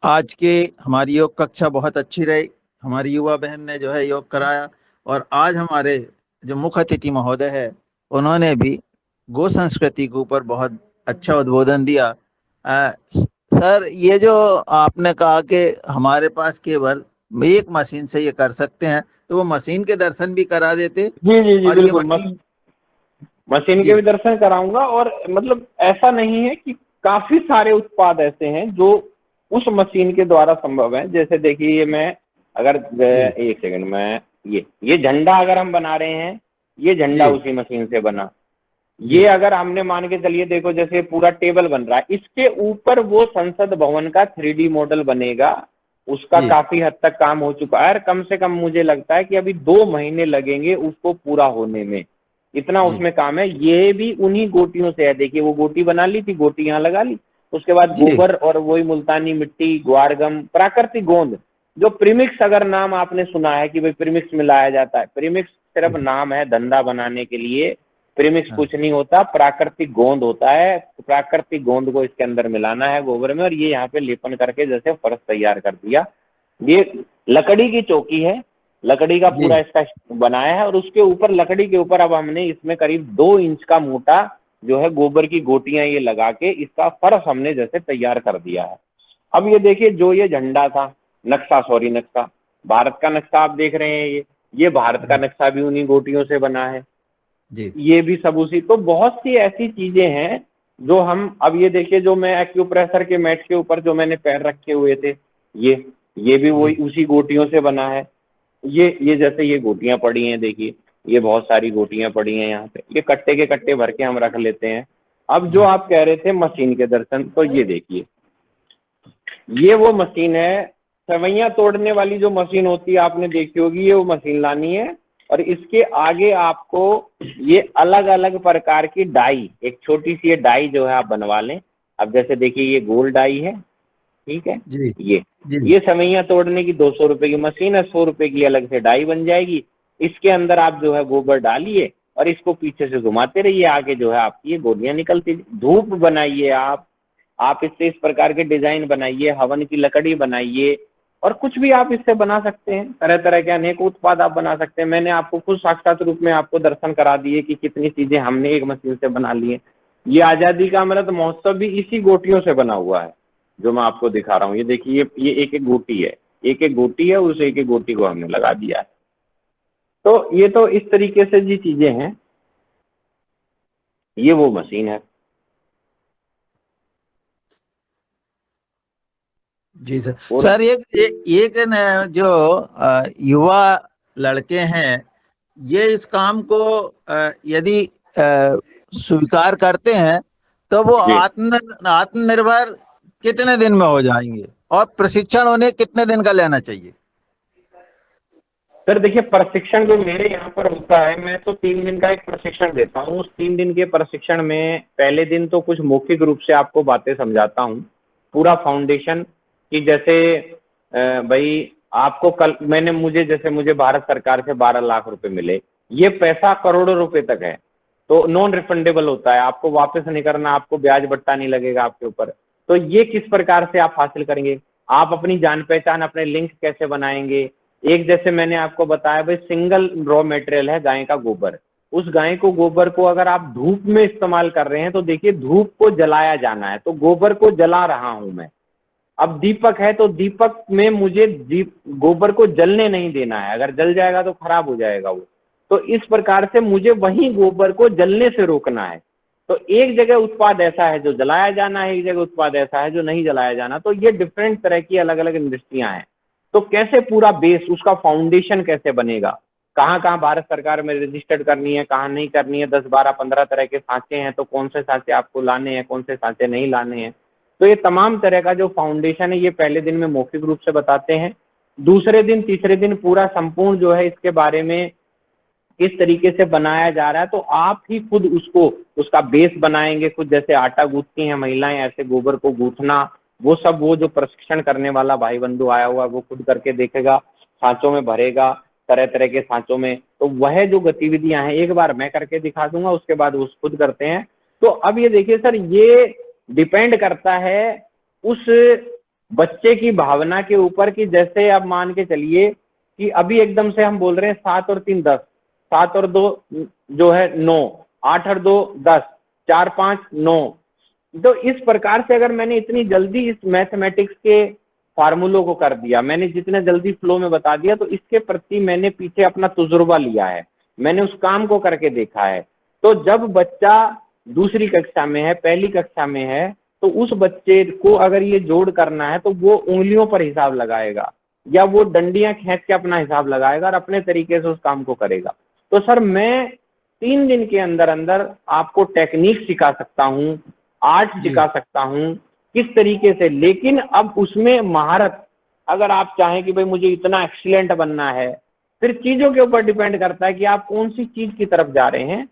आज की हमारी योग कक्षा बहुत अच्छी रही। हमारी युवा बहन ने जो है योग कराया, और आज हमारे जो मुख्य अतिथि महोदय है उन्होंने भी गो संस्कृति के ऊपर बहुत अच्छा उद्बोधन दिया। सर, ये जो आपने कहा कि हमारे पास केवल एक मशीन से ये कर सकते हैं, तो वो मशीन के दर्शन भी करा देते। जी जी जी और ये बिल्कुल, मशीन के जी भी दर्शन कराऊंगा। और मतलब ऐसा नहीं है कि काफी सारे उत्पाद ऐसे हैं जो उस मशीन के द्वारा संभव है। जैसे देखिए, ये मैं अगर जी एक सेकंड में, ये झंडा अगर हम बना रहे हैं, ये झंडा जी उसी मशीन से बना। जी ये अगर हमने मान के चलिए, देखो जैसे पूरा टेबल बन रहा है, इसके ऊपर वो संसद भवन का 3D मॉडल बनेगा। उसका जी काफी हद तक काम हो चुका है, और कम से कम मुझे लगता है कि अभी 2 महीने लगेंगे उसको पूरा होने में, इतना जी उसमें काम है। ये भी उन्हीं गोटियों से है। देखिए, वो गोटी बना ली थी, गोटी यहाँ लगा ली, उसके बाद जी गोबर और वही मुल्तानी मिट्टी, ग्वारगम, प्राकृतिक गोंद, जो प्रीमिक्स, अगर नाम आपने सुना है कि भाई प्रीमिक्स मिलाया जाता है, प्रीमिक्स सिर्फ नाम है धंधा बनाने के लिए। प्रीमिक्स हाँ कुछ नहीं होता, प्राकृतिक गोंद होता है। प्राकृतिक गोंद को इसके अंदर मिलाना है गोबर में, और ये यहाँ पे लेपन करके जैसे फर्श तैयार कर दिया। ये लकड़ी की चौकी है, लकड़ी का जी पूरा इसका बनाया है, और उसके ऊपर, लकड़ी के ऊपर अब हमने इसमें करीब 2 इंच का मोटा जो है गोबर की गोटियां ये लगा के इसका फर्श हमने जैसे तैयार कर दिया है। अब ये देखिए, जो ये झंडा था, नक्शा, सॉरी नक्शा, भारत का नक्शा आप देख रहे हैं, ये भारत का नक्शा भी उन्हीं गोटियों से बना है। जी ये भी सब उसी। तो बहुत सी ऐसी चीजें हैं जो हम, अब ये देखिए, जो मैं एक्यूप्रेशर के मैट के ऊपर जो मैंने पैर रखे हुए थे, ये भी वही जी उसी गोटियों से बना है। ये जैसे ये गोटियां पड़ी हैं, देखिए, ये बहुत सारी गोटियां पड़ी हैं यहाँ पे, ये कट्टे के कट्टे भर के हम रख लेते हैं। अब जो जी आप कह रहे थे मशीन के दर्शन, तो ये देखिए, ये वो मशीन है, सेवैयां तोड़ने वाली जो मशीन होती है आपने देखी होगी, ये वो मशीन लानी है। और इसके आगे आपको ये अलग अलग प्रकार की डाई, एक छोटी सी ये डाई जो है आप बनवा लें। अब जैसे देखिए, ये गोल डाई है, ठीक है, जी ये जी ये सेवैयां तोड़ने की 200 रुपए की मशीन है, 100 रुपए की अलग से डाई बन जाएगी। इसके अंदर आप जो है गोबर डालिए, और इसको पीछे से घुमाते रहिए, आगे जो है आपकी ये गोलियां निकलती। धूप बनाइए आप इससे इस प्रकार के डिजाइन बनाइए, हवन की लकड़ी बनाइए, और कुछ भी आप इससे बना सकते हैं। तरह तरह के अनेक उत्पाद आप बना सकते हैं। मैंने आपको खुद साक्षात रूप में आपको दर्शन करा दिए कि कितनी चीजें हमने एक मशीन से बना ली है। ये आजादी का अमृत महोत्सव भी इसी गोटियों से बना हुआ है, जो मैं आपको दिखा रहा हूँ। ये देखिए, ये एक एक गोटी है, एक एक गोटी है, उस एक एक गोटी को हमने लगा दिया है। तो ये तो इस तरीके से जी चीजें हैं। ये वो मशीन है। जी सर। और सर एक न जो युवा लड़के हैं, ये इस काम को यदि स्वीकार करते हैं, तो वो जी आत्मनिर्भर कितने दिन में हो जाएंगे, और प्रशिक्षण उन्हें कितने दिन का लेना चाहिए? सर देखिए, प्रशिक्षण जो मेरे यहाँ पर होता है, मैं तो 3 दिन का एक प्रशिक्षण देता हूँ। उस 3 दिन के प्रशिक्षण में पहले दिन तो कुछ मौखिक रूप से आपको बातें समझाता हूँ, पूरा फाउंडेशन, कि जैसे भाई आपको कल मुझे भारत सरकार से 12 लाख रुपए मिले, ये पैसा करोड़ों रुपए तक है, तो नॉन रिफंडेबल होता है, आपको वापस नहीं करना, आपको ब्याज बट्टा नहीं लगेगा आपके ऊपर। तो ये किस प्रकार से आप हासिल करेंगे, आप अपनी जान पहचान, अपने लिंक कैसे बनाएंगे। एक जैसे मैंने आपको बताया भाई, सिंगल रॉ मटेरियल है गाय का गोबर। उस गाय को गोबर को अगर आप धूप में इस्तेमाल कर रहे हैं, तो देखिए, धूप को जलाया जाना है, तो गोबर को जला रहा हूं मैं। अब दीपक है, तो दीपक में मुझे गोबर को जलने नहीं देना है, अगर जल जाएगा तो खराब हो जाएगा वो। तो इस प्रकार से मुझे वही गोबर को जलने से रोकना है। तो एक जगह उत्पाद ऐसा है जो जलाया जाना है, एक जगह उत्पाद ऐसा है जो नहीं जलाया जाना। तो ये डिफरेंट तरह की अलग अलग इंडस्ट्रियां हैं। तो कैसे पूरा बेस, उसका फाउंडेशन कैसे बनेगा, कहाँ कहाँ भारत सरकार में रजिस्टर्ड करनी है, कहाँ नहीं करनी है, 10 12 15 तरह के सांचे हैं, तो कौन से सांचे आपको लाने हैं, कौन से सांचे नहीं लाने हैं। तो ये तमाम तरह का जो फाउंडेशन है, ये पहले दिन में मौखिक रूप से बताते हैं। दूसरे दिन, तीसरे दिन पूरा संपूर्ण जो है इसके बारे में किस तरीके से बनाया जा रहा है, तो आप ही खुद उसका बेस बनाएंगे खुद। जैसे आटा गूंथती हैं महिलाएं, ऐसे गोबर को गूंथना, वो सब, वो जो प्रशिक्षण करने वाला भाई बंधु आया हुआ है, वो खुद करके देखेगा, सांचों में भरेगा, तरह तरह के सांचों में। तो वह जो गतिविधियां हैं, एक बार मैं करके दिखा दूंगा, उसके बाद वो खुद करते हैं। तो अब ये देखिए सर, ये डिपेंड करता है उस बच्चे की भावना के ऊपर, कि जैसे आप मान के चलिए कि अभी एकदम से हम बोल रहे हैं 7 और 3 10, 7 और 2 जो है 9, 8 और 2 10, 4 5 9। तो इस प्रकार से अगर मैंने इतनी जल्दी इस मैथमेटिक्स के फार्मूलों को कर दिया, मैंने जितने जल्दी फ्लो में बता दिया, तो इसके प्रति मैंने पीछे अपना तजुर्बा लिया है, मैंने उस काम को करके देखा है। तो जब बच्चा दूसरी कक्षा में है, पहली कक्षा में है, तो उस बच्चे को अगर ये जोड़ करना है तो वो उंगलियों पर हिसाब लगाएगा या वो डंडियां खींच के अपना हिसाब लगाएगा और अपने तरीके से उस काम को करेगा। तो सर मैं 3 दिन के अंदर अंदर आपको टेक्निक सिखा सकता हूँ, आर्ट सिखा सकता हूँ किस तरीके से, लेकिन अब उसमें महारत, अगर आप चाहें कि भाई मुझे इतना एक्सीलेंट बनना है, फिर चीजों के ऊपर डिपेंड करता है कि आप कौन सी चीज की तरफ जा रहे हैं।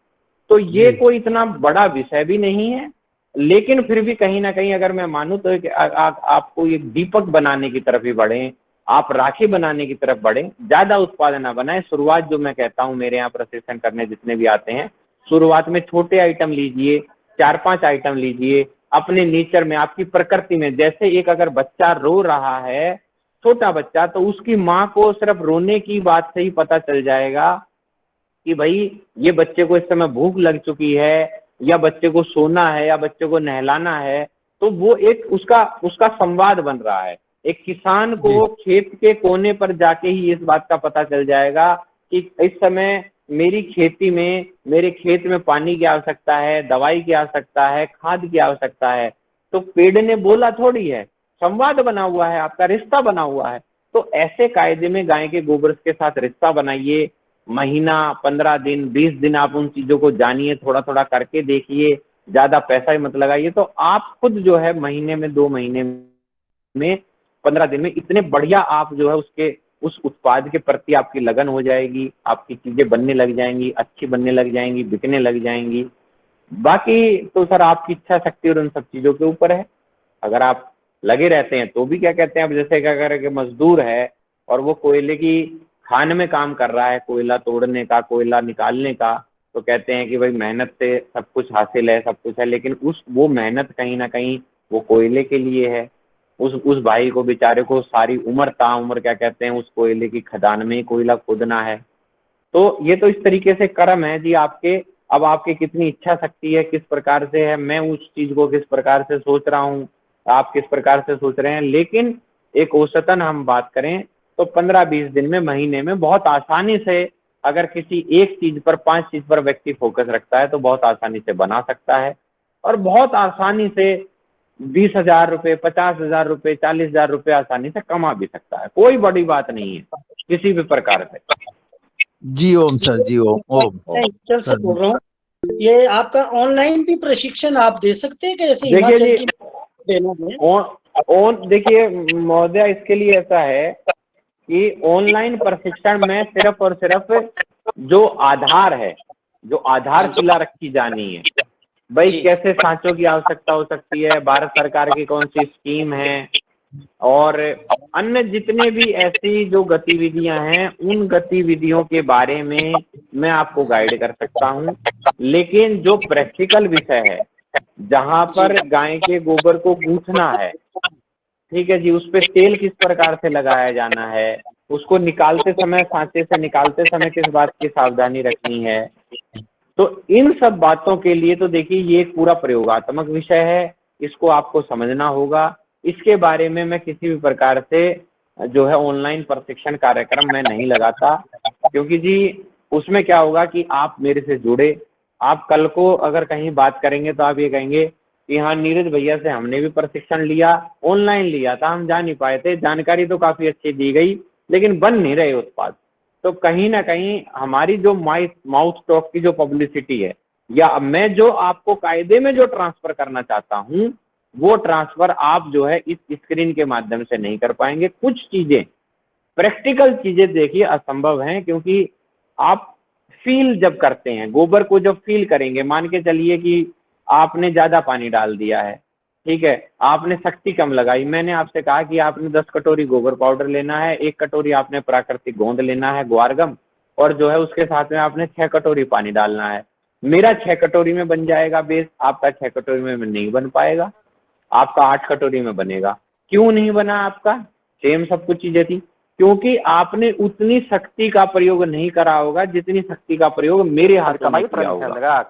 तो ये कोई इतना बड़ा विषय भी नहीं है, लेकिन फिर भी कहीं ना कहीं अगर मैं मानूं तो आपको एक दीपक बनाने की तरफ ही बढ़े, आप राखी बनाने की तरफ बढ़े, ज्यादा उत्पादन ना बनाए। शुरुआत जो मैं कहता हूँ, मेरे यहाँ प्रशिक्षण करने जितने भी आते हैं, शुरुआत में छोटे आइटम लीजिए, 4-5 आइटम लीजिए, अपने नेचर में, आपकी प्रकृति में। जैसे एक अगर बच्चा रो रहा है, छोटा बच्चा, तो उसकी माँ को सिर्फ रोने की बात से ही पता चल जाएगा कि भाई ये बच्चे को इस समय भूख लग चुकी है, या बच्चे को सोना है, या बच्चे को नहलाना है। तो वो एक उसका संवाद बन रहा है। एक किसान को खेत के कोने पर जाके ही इस बात का पता चल जाएगा कि इस समय मेरी खेती में, मेरे खेत में पानी की आवश्यकता है, दवाई की आवश्यकता है, खाद की आवश्यकता है। तो पेड़ ने बोला थोड़ी है, संवाद बना हुआ है, आपका रिश्ता बना हुआ है। तो ऐसे कायदे में गाय के गोबर के साथ रिश्ता बनाइए। महीना, 15 दिन, 20 दिन आप उन चीजों को जानिए, थोड़ा थोड़ा करके देखिए, ज्यादा पैसा ही मत लगाइए। तो आप खुद जो है महीने में, 2 महीने में, 15 दिन में इतने बढ़िया आप जो है उसके उस उत्पाद के प्रति आपकी लगन हो जाएगी, आपकी चीजें बनने लग जाएंगी, अच्छी बनने लग जाएंगी, बिकने लग जाएंगी। बाकी तो सर आपकी इच्छा शक्ति और उन सब चीजों के ऊपर है। अगर आप लगे रहते हैं तो भी क्या कहते हैं, अब जैसे क्या करें कि मजदूर है और वो कोयले की खान में काम कर रहा है, कोयला तोड़ने का, कोयला निकालने का, तो कहते हैं कि भाई मेहनत से सब कुछ हासिल है, सब कुछ है, लेकिन वो मेहनत कहीं ना कहीं वो कोयले के लिए है। उस भाई को, बेचारे को, सारी उम्र ताउम्र क्या कहते हैं उस कोयले की खदान में ही कोयला खोदना है। तो ये तो इस तरीके से कर्म है जी आपके। अब आपकी कितनी इच्छा शक्ति है, किस प्रकार से है, मैं उस चीज को किस प्रकार से सोच रहा हूँ, आप किस प्रकार से सोच रहे हैं। लेकिन एक औसतन हम बात करें तो 15-20 दिन में, महीने में बहुत आसानी से, अगर किसी एक चीज पर, 5 चीज पर व्यक्ति फोकस रखता है तो बहुत आसानी से बना सकता है, और बहुत आसानी से 20,000 रुपये, 50,000 रुपये, 40,000 रुपये आसानी से कमा भी सकता है। कोई बड़ी बात नहीं है किसी भी प्रकार से। जी ओम सर, जी ओम। सर से बोल रहा हूँ, ये आपका ऑनलाइन भी प्रशिक्षण आप दे सकते हैं कैसे? देखिए जी, देखिए महोदय, इसके लिए ऐसा है कि ऑनलाइन प्रशिक्षण में सिर्फ और सिर्फ जो आधार है, जो आधारशिला रखी जानी है, भाई कैसे सांचों की आवश्यकता हो सकती है, भारत सरकार की कौन सी स्कीम है, और अन्य जितने भी ऐसी जो गतिविधियां हैं, उन गतिविधियों के बारे में मैं आपको गाइड कर सकता हूं। लेकिन जो प्रैक्टिकल विषय है, जहां पर गाय के गोबर को गूंथना है, ठीक है जी, उस पर तेल किस प्रकार से लगाया जाना है, उसको निकालते समय, सांचे से निकालते समय किस बात की सावधानी रखनी है, तो इन सब बातों के लिए तो देखिए ये एक पूरा प्रयोगात्मक विषय है, इसको आपको समझना होगा। इसके बारे में मैं किसी भी प्रकार से जो है ऑनलाइन प्रशिक्षण कार्यक्रम मैं नहीं लगाता, क्योंकि जी उसमें क्या होगा कि आप मेरे से जुड़े, आप कल को अगर कहीं बात करेंगे तो आप ये कहेंगे कि हाँ नीरज भैया से हमने भी प्रशिक्षण लिया, ऑनलाइन लिया था, हम जा नहीं पाए थे, जानकारी तो काफी अच्छी दी गई लेकिन बन नहीं रहे उत्पाद। तो कहीं ना कहीं हमारी जो माउथ टॉक की जो पब्लिसिटी है, या मैं जो आपको कायदे में जो ट्रांसफर करना चाहता हूँ, वो ट्रांसफर आप जो है इस स्क्रीन के माध्यम से नहीं कर पाएंगे। कुछ चीजें, प्रैक्टिकल चीजें देखिए असंभव हैं, क्योंकि आप फील जब करते हैं, गोबर को जब फील करेंगे, मान के चलिए कि आपने ज्यादा पानी डाल दिया है, ठीक है, आपने शक्ति कम लगाई, मैंने आपसे कहा कि आपने 10 कटोरी गोबर पाउडर लेना है, 1 कटोरी आपने प्राकृतिक गोंद लेना है, ग्वारगम, और जो है उसके साथ में आपने 6 कटोरी पानी डालना है। मेरा 6 कटोरी में बन जाएगा बेस, आपका 6 कटोरी में नहीं बन पाएगा, आपका 8 कटोरी में बनेगा। क्यों नहीं बना आपका? सेम सब कुछ चीजें थी, क्योंकि आपने उतनी शक्ति का प्रयोग नहीं करा होगा जितनी शक्ति का प्रयोग मेरे हाथ में किया होगा।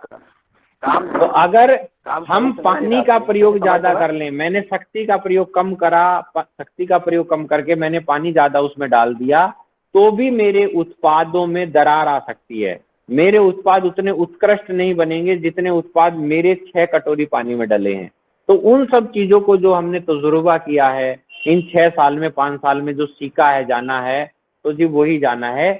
तो अगर हम पानी का प्रयोग ज्यादा कर लें, मैंने शक्ति का प्रयोग कम करा, शक्ति का प्रयोग कम करके मैंने पानी ज्यादा उसमें डाल दिया, तो भी मेरे उत्पादों में दरार आ सकती है। मेरे उत्पाद उतने उत्कृष्ट नहीं बनेंगे जितने उत्पाद मेरे 6 कटोरी पानी में डले हैं। तो उन सब चीजों को जो हमने तजुर्बा किया है इन 6 साल में, 5 साल में जो सीखा है, जाना है, तो जी वही जाना है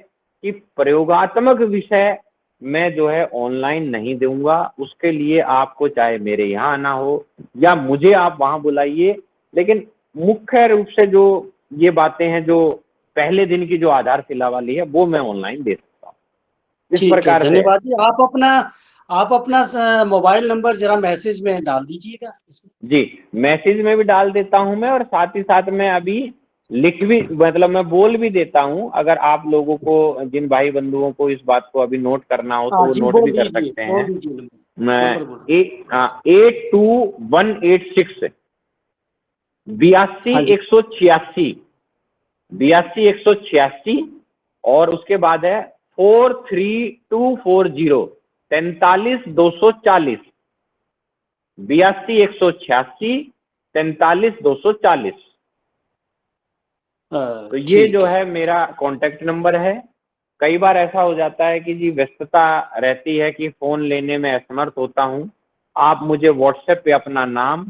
कि प्रयोगात्मक विषय मैं जो है ऑनलाइन नहीं दूंगा। उसके लिए आपको चाहे मेरे यहाँ आना हो या मुझे आप वहां बुलाइए, लेकिन मुख्य रूप से जो ये बातें हैं जो पहले दिन की जो आधारशिला वाली है वो मैं ऑनलाइन दे सकता हूँ। इस प्रकार से। धन्यवाद जी। आप अपना मोबाइल नंबर जरा मैसेज में डाल दीजिएगा इसमें। जी, मैसेज में भी डाल देता हूं मैं, और साथ ही साथ मैं अभी लिख भी, मतलब मैं बोल भी देता हूं। अगर आप लोगों को, जिन भाई बंधुओं को इस बात को अभी नोट करना हो तो वो नोट भी कर सकते हैं। मैं 82186 82 186 और उसके बाद है 43240 43240 82 186 43240। तो ये जो है मेरा कांटेक्ट नंबर है। कई बार ऐसा हो जाता है कि जी व्यस्तता रहती है कि फोन लेने में असमर्थ होता हूं। आप मुझे व्हाट्सएप पे अपना नाम,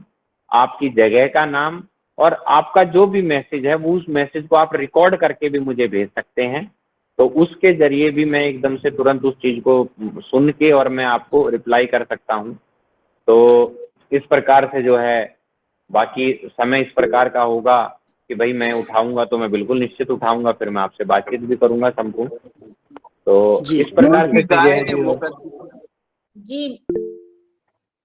आपकी जगह का नाम और आपका जो भी मैसेज है वो उस मैसेज को आप रिकॉर्ड करके भी मुझे भेज सकते हैं। तो उसके जरिए भी मैं एकदम से तुरंत उस चीज को सुन के और मैं आपको रिप्लाई कर सकता हूं। तो इस प्रकार से जो है, बाकी समय इस प्रकार का होगा कि भाई मैं उठाऊंगा तो मैं बिल्कुल निश्चित उठाऊंगा, फिर मैं आपसे बातचीत भी करूंगा संपूर्ण। तो इस प्रकार से चीजें हैं जी।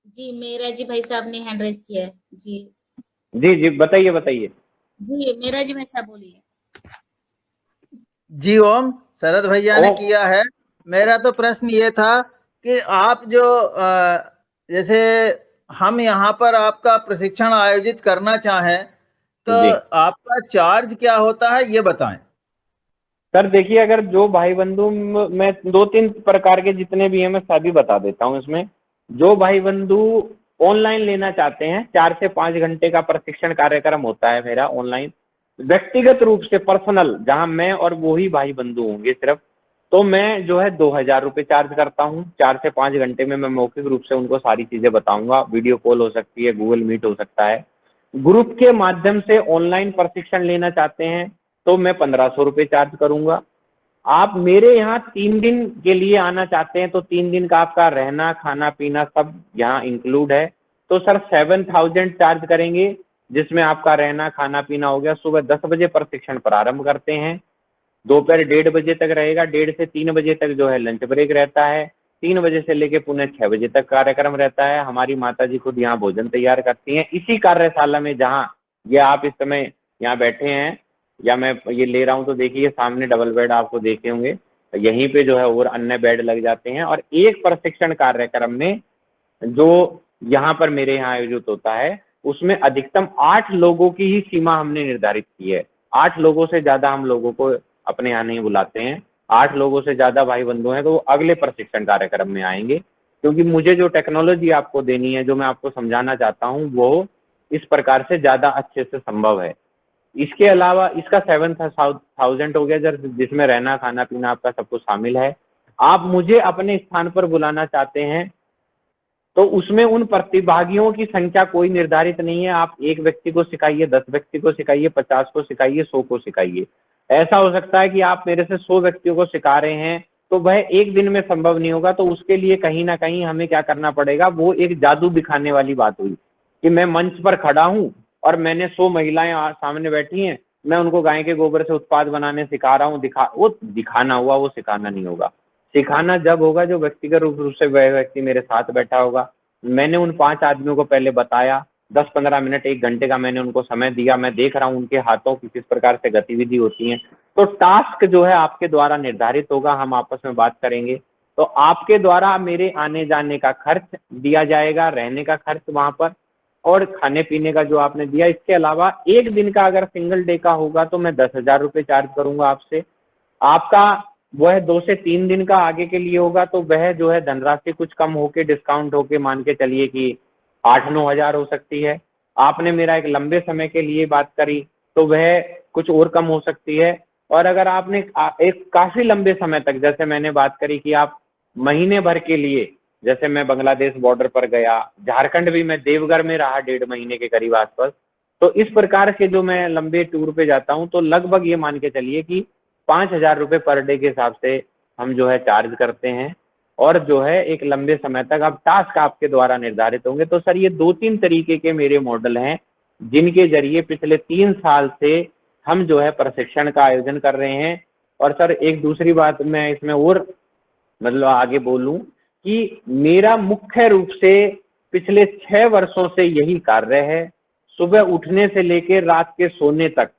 जी मेरा जी भाई साहब ने हैंड रेस किया है जी। जी बताइए बताइए। जी मेरा जी भाई साहब बोलिए। जी ओम, शरद भैया ने किया है। मेरा तो प्रश्न ये था कि आप जो जैसे हम यहाँ पर आपका प्रशिक्षण आयोजित करना चाहें तो आपका चार्ज क्या होता है ये बताएं। सर देखिए, अगर जो भाई बंधु, मैं 2-3 प्रकार के जितने भी हैं मैं सभी बता देता हूं इसमें। जो भाई बंधु ऑनलाइन लेना चाहते हैं, 4 से 5 घंटे का प्रशिक्षण कार्यक्रम होता है मेरा ऑनलाइन, व्यक्तिगत रूप से पर्सनल, जहां मैं और वो ही भाई बंधु होंगे सिर्फ। तो मैं जो है 2000 रुपये चार्ज करता हूँ। 4 से 5 घंटे में मैं मौखिक रूप से उनको सारी चीजें बताऊंगा। वीडियो कॉल हो सकती है, गूगल मीट हो सकता है। ग्रुप के माध्यम से ऑनलाइन प्रशिक्षण लेना चाहते हैं तो मैं 1500 रुपये चार्ज करूंगा। आप मेरे यहाँ 3 दिन के लिए आना चाहते हैं तो 3 दिन का आपका रहना, खाना पीना सब यहाँ इंक्लूड है। तो सर 7000 चार्ज करेंगे, जिसमें आपका रहना खाना पीना हो गया। सुबह 10 बजे प्रशिक्षण प्रारंभ करते हैं, दोपहर 1:30 बजे तक रहेगा। 1:30 से 3 बजे तक जो है लंच ब्रेक रहता है। 3 बजे से लेके पुणे 6 बजे तक कार्यक्रम रहता है। हमारी माता जी खुद यहाँ भोजन तैयार करती हैं इसी कार्यशाला में, जहाँ ये आप इस समय यहाँ बैठे हैं या मैं ये ले रहा हूँ। तो देखिए सामने डबल बेड आपको देखे होंगे, यहीं पे जो है और अन्य बेड लग जाते हैं। और एक प्रशिक्षण कार्यक्रम में जो यहाँ पर मेरे यहाँ आयोजित होता है उसमें अधिकतम 8 लोगों की ही सीमा हमने निर्धारित की है। 8 लोगों से ज्यादा हम लोगों को अपने यहाँ नहीं बुलाते हैं। 8 लोगों से ज्यादा भाई बंधु हैं तो वो अगले प्रशिक्षण कार्यक्रम में आएंगे, क्योंकि मुझे जो टेक्नोलॉजी आपको देनी है, जो मैं आपको समझाना चाहता हूँ, वो इस प्रकार से ज्यादा अच्छे से संभव है। इसके अलावा इसका 7000 हो गया, जिसमें रहना खाना पीना आपका सब कुछ शामिल है। आप मुझे अपने स्थान पर बुलाना चाहते हैं तो उसमें उन प्रतिभागियों की संख्या कोई निर्धारित नहीं है। आप 1 व्यक्ति को सिखाइए, 10 व्यक्ति को सिखाइए, 50 को सिखाइए, 100 को सिखाइए। ऐसा हो सकता है कि आप मेरे से 100 व्यक्तियों को सिखा रहे हैं तो वह एक दिन में संभव नहीं होगा। तो उसके लिए कहीं ना कहीं हमें क्या करना पड़ेगा, वो एक जादू दिखाने वाली बात हुई कि मैं मंच पर खड़ा हूँ और मैंने 100 महिलाएं सामने बैठी हैं, मैं उनको गाय के गोबर से उत्पाद बनाने सिखा रहा हूँ। वो दिखाना हुआ, वो सिखाना नहीं होगा। सिखाना जब होगा जो व्यक्तिगत रूप से वह व्यक्ति मेरे साथ बैठा होगा। मैंने उन 5 आदमियों को पहले बताया, 10-15 मिनट 1 घंटे का मैंने उनको समय दिया। मैं देख रहा हूँ उनके हाथों की किस प्रकार से गतिविधि होती है। तो टास्क जो है आपके द्वारा निर्धारित होगा, हम आपस में बात करेंगे। तो आपके द्वारा मेरे आने जाने का खर्च दिया जाएगा, रहने का खर्च वहां पर, और खाने पीने का जो आपने दिया। इसके अलावा 1 दिन का अगर सिंगल डे का होगा तो मैं 10,000 रुपये चार्ज करूंगा आपसे। आपका वह 2 से 3 दिन का आगे के लिए होगा तो वह जो है धनराशि कुछ कम होके डिस्काउंट होके मान के चलिए कि 8-9 हजार हो सकती है। आपने मेरा एक लंबे समय के लिए बात करी तो वह कुछ और कम हो सकती है। और अगर आपने एक काफी लंबे समय तक, जैसे मैंने बात करी कि आप महीने भर के लिए, जैसे मैं बांग्लादेश बॉर्डर पर गया, झारखंड भी मैं देवघर में रहा 1.5 महीने के करीब आसपास, तो इस प्रकार के जो मैं लंबे टूर पे जाता हूँ तो लगभग ये मान के चलिए कि 5,000 रुपये पर डे के हिसाब से हम जो है चार्ज करते हैं। और जो है एक लंबे समय तक अब टास्क आपके द्वारा निर्धारित होंगे। तो सर ये 2-3 तरीके के मेरे मॉडल हैं जिनके जरिए पिछले 3 साल से हम जो है प्रशिक्षण का आयोजन कर रहे हैं। और सर एक दूसरी बात मैं इसमें और मतलब आगे बोलूं कि मेरा मुख्य रूप से पिछले 6 वर्षों से यही कार्य है, सुबह उठने से लेकर रात के सोने तक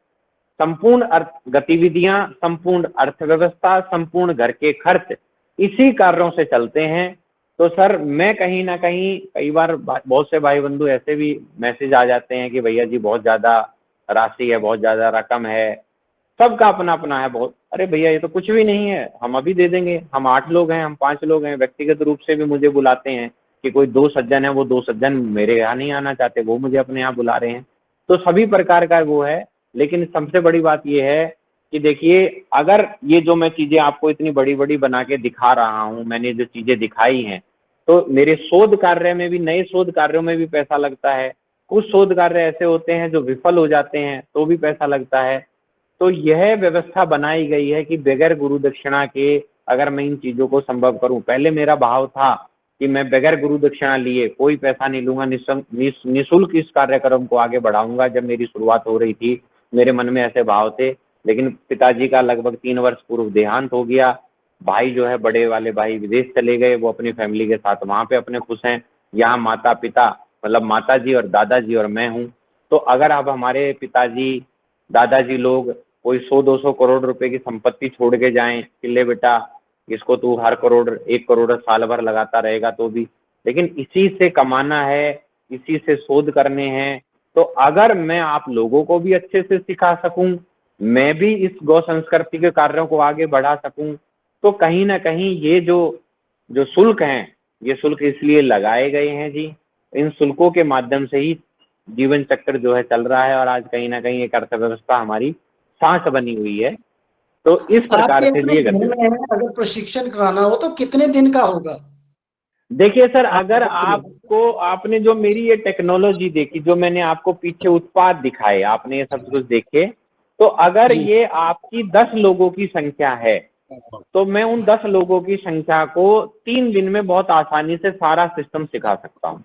संपूर्ण गतिविधियां, संपूर्ण अर्थव्यवस्था, संपूर्ण घर के खर्च इसी कार्यों से चलते हैं। तो सर मैं कहीं ना कहीं कई बार बहुत से भाई बंधु ऐसे भी मैसेज आ जाते हैं कि भैया जी बहुत ज्यादा राशि है, बहुत ज्यादा रकम है, सबका अपना अपना है बहुत। अरे भैया ये तो कुछ भी नहीं है, हम अभी दे देंगे। हम 8 लोग हैं, हम 5 लोग हैं, व्यक्तिगत रूप से भी मुझे बुलाते हैं कि कोई 2 सज्जन है, वो 2 सज्जन मेरे यहाँ नहीं आना चाहते, वो मुझे अपने यहाँ बुला रहे हैं। तो सभी प्रकार का वो है। लेकिन सबसे बड़ी बात ये है कि देखिए अगर ये जो मैं चीजें आपको इतनी बड़ी बड़ी बना के दिखा रहा हूँ, मैंने जो चीजें दिखाई हैं, तो मेरे शोध कार्य में भी, नए शोध कार्यों में भी पैसा लगता है। कुछ शोध कार्य ऐसे होते हैं जो विफल हो जाते हैं तो भी पैसा लगता है। तो यह व्यवस्था बनाई गई है कि बगैर गुरु दक्षिणा के अगर मैं इन चीजों को संभव करूं। पहले मेरा भाव था कि मैं बगैर गुरु दक्षिणा लिए कोई पैसा नहीं लूंगा, निःशुल्क इस कार्यक्रम को आगे बढ़ाऊंगा। जब मेरी शुरुआत हो रही थी मेरे मन में ऐसे भाव थे, लेकिन पिताजी का लगभग 3 वर्ष पूर्व देहांत हो गया। भाई जो है बड़े वाले भाई विदेश चले गए, वो अपनी फैमिली के साथ वहां पे अपने खुश हैं। यहाँ माता पिता मतलब माता जी और दादाजी और मैं हूँ। तो अगर अब हमारे पिताजी दादाजी लोग कोई 100-200 करोड़ रुपए की संपत्ति छोड़ के जाएं कि ले बेटा इसको तू हर करोड़ 1 करोड़ साल भर लगाता रहेगा तो भी, लेकिन इसी से कमाना है, इसी से शोध करने हैं। तो अगर मैं आप लोगों को भी अच्छे से सिखा सकूं, मैं भी इस गौ संस्कृति के कार्यों को आगे बढ़ा सकूं, तो कहीं ना कहीं ये जो जो शुल्क हैं, ये शुल्क इसलिए लगाए गए हैं जी। इन शुल्कों के माध्यम से ही जीवन चक्र जो है चल रहा है और आज कहीं ना कहीं एक अर्थव्यवस्था हमारी सांस बनी हुई है। तो इस प्रकार आपके से ये घर में अगर प्रशिक्षण कराना हो तो कितने दिन का होगा? देखिए सर, अगर आपको आपने जो मेरी ये टेक्नोलॉजी देखी, जो मैंने आपको पीछे उत्पाद दिखाए, आपने ये सब कुछ देखे, तो अगर ये आपकी 10 लोगों की संख्या है तो मैं उन 10 लोगों की संख्या को 3 दिन में बहुत आसानी से सारा सिस्टम सिखा सकता हूँ।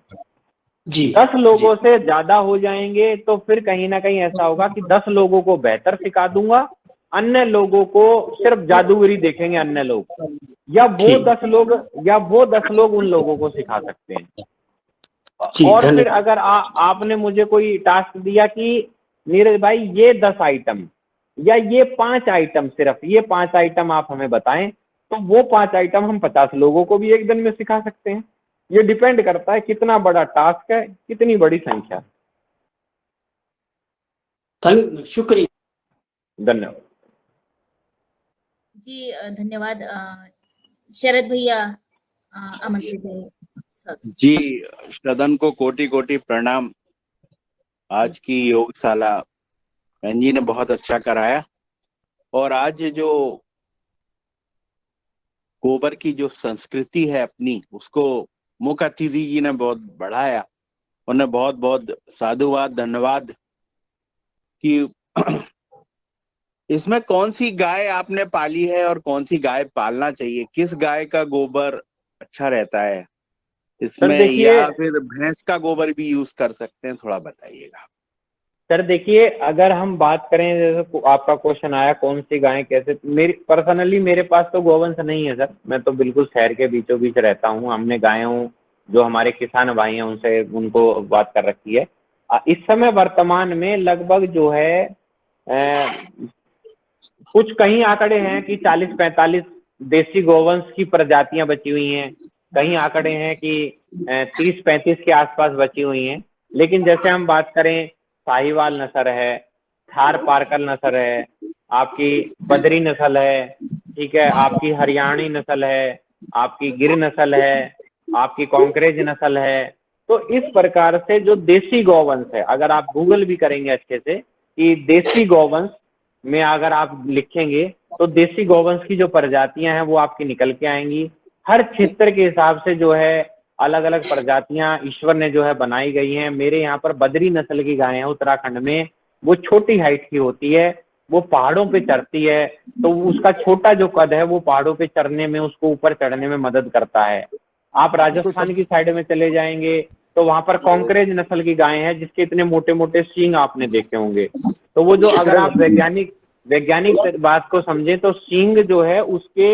10 लोगों से ज्यादा हो जाएंगे तो फिर कहीं ना कहीं ऐसा होगा कि 10 लोगों को बेहतर सिखा दूंगा, अन्य लोगों को सिर्फ जादूगरी देखेंगे अन्य लोग, या वो 10 लोग उन लोगों को सिखा सकते हैं। और फिर अगर आपने मुझे कोई टास्क दिया कि नीरज भाई ये 10 आइटम या ये 5 आइटम, सिर्फ ये 5 आइटम आप हमें बताएं, तो वो 5 आइटम हम 50 लोगों को भी एक दिन में सिखा सकते हैं। ये डिपेंड करता है कितना बड़ा टास्क है, कितनी बड़ी संख्या। शुक्रिया, धन्यवाद जी। धन्यवाद। शरद भैया आमंत्रित है जी। सदन को कोटि कोटि प्रणाम। आज की योगशाला बहन जी ने बहुत अच्छा कराया और आज जो गोबर की जो संस्कृति है अपनी, उसको मुख्य अतिथि जी ने बहुत बढ़ाया। उन्हें बहुत बहुत साधुवाद, धन्यवाद। कि इसमें कौन सी गाय आपने पाली है और कौन सी गाय पालना चाहिए, किस गाय का गोबर अच्छा रहता है इसमें, या फिर भैंस का गोबर भी यूज कर सकते हैं, थोड़ा बताइएगा। सर देखिए, अगर हम बात करें, जैसे आपका क्वेश्चन आया कौन सी गाय कैसे, पर्सनली मेरे पास तो गोवंश नहीं है सर। मैं तो बिल्कुल शहर के बीचों बीच रहता हूँ। हमने गायों, जो हमारे किसान भाई हैं उनसे उनको बात कर रखी है। इस समय वर्तमान में लगभग जो है कुछ कहीं आंकड़े हैं कि 40-45 देसी गोवंश की प्रजातियां बची हुई हैं, कहीं आंकड़े हैं कि 30-35 के आसपास बची हुई हैं। लेकिन जैसे हम बात करें, साहिवाल नस्ल है, थार पारकर नस्ल है, आपकी बदरी नस्ल है, ठीक है, आपकी हरियाणी नस्ल है, आपकी गिर नस्ल है, आपकी कॉन्करेज नस्ल है। तो इस प्रकार से जो देसी गौवंश है, अगर आप गूगल भी करेंगे अच्छे से कि देसी गौवंश में अगर आप लिखेंगे तो देसी गौवंश की जो प्रजातियां हैं वो आपकी निकल के आएंगी। हर क्षेत्र के हिसाब से जो है अलग अलग प्रजातियां ईश्वर ने जो है बनाई गई हैं। मेरे यहाँ पर बदरी नस्ल की गाय है उत्तराखंड में, वो छोटी हाइट की होती है, वो पहाड़ों पे चढ़ती है, तो उसका छोटा जो कद है वो पहाड़ों पे चढ़ने में, उसको ऊपर चढ़ने में मदद करता है। आप राजस्थान की साइड में चले जाएंगे तो वहां पर कॉन्करेज नस्ल की गाय है जिसके इतने मोटे मोटे सींग आपने देखे होंगे। तो वो जो, अगर आप वैज्ञानिक बात को समझें तो सींग जो है उसके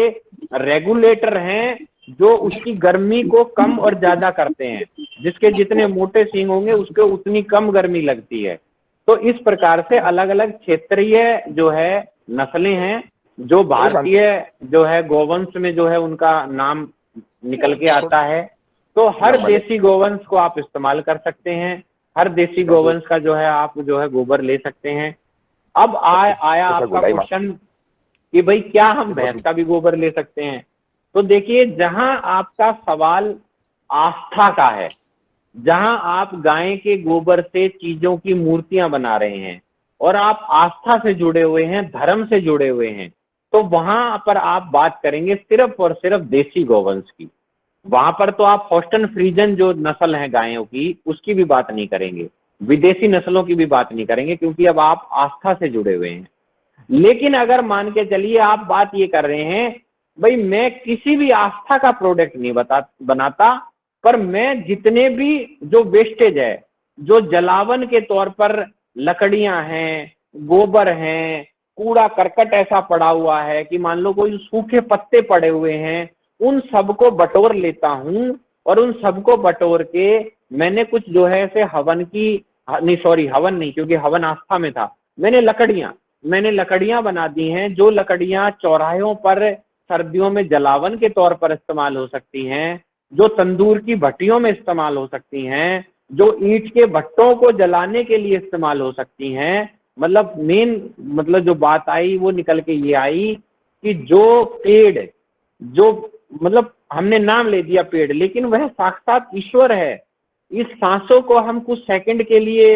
रेगुलेटर हैं जो उसकी गर्मी को कम और ज्यादा करते हैं। जिसके जितने मोटे सींग होंगे उसके उतनी कम गर्मी लगती है। तो इस प्रकार से अलग अलग क्षेत्रीय जो है नस्लें हैं जो भारतीय जो है गोवंश में जो है उनका नाम निकल के आता है। तो हर देसी गोवंश को आप इस्तेमाल कर सकते हैं, हर देसी गोवंश का जो है आप जो है गोबर ले सकते हैं। अब आया आपका क्वेश्चन कि भाई क्या हम भैंस का भी गोबर ले सकते हैं? तो देखिए, जहां आपका सवाल आस्था का है, जहां आप गाय के गोबर से चीजों की मूर्तियां बना रहे हैं और आप आस्था से जुड़े हुए हैं, धर्म से जुड़े हुए हैं, तो वहां पर आप बात करेंगे सिर्फ और सिर्फ देसी गौवंश की। वहां पर तो आप हॉस्टन फ्रीजन जो नस्ल है गायों की उसकी भी बात नहीं करेंगे, विदेशी नस्लों की भी बात नहीं करेंगे, क्योंकि अब आप आस्था से जुड़े हुए हैं। लेकिन अगर मान के चलिए आप बात ये कर रहे हैं भाई मैं किसी भी आस्था का प्रोडक्ट नहीं बनाता, पर मैं जितने भी जो वेस्टेज है, जो जलावन के तौर पर लकड़ियां हैं, गोबर हैं, कूड़ा करकट ऐसा पड़ा हुआ है कि मान लो कोई सूखे पत्ते पड़े हुए हैं, उन सबको बटोर लेता हूं और उन सबको बटोर के मैंने कुछ जो है ऐसे हवन की, नहीं सॉरी हवन नहीं, क्योंकि हवन आस्था में था, मैंने लकड़ियां बना दी हैं, जो लकड़ियां चौराहों पर सर्दियों में जलावन के तौर पर इस्तेमाल हो सकती हैं, जो तंदूर की भट्टियों में इस्तेमाल हो सकती हैं, जो ईंट के भट्टों को जलाने के लिए इस्तेमाल हो सकती हैं। मतलब मेन मतलब जो बात आई वो निकल के ये आई कि जो पेड़, जो मतलब हमने नाम ले दिया पेड़, लेकिन वह साक्षात ईश्वर है। इस सांसों को हम कुछ सेकंड के लिए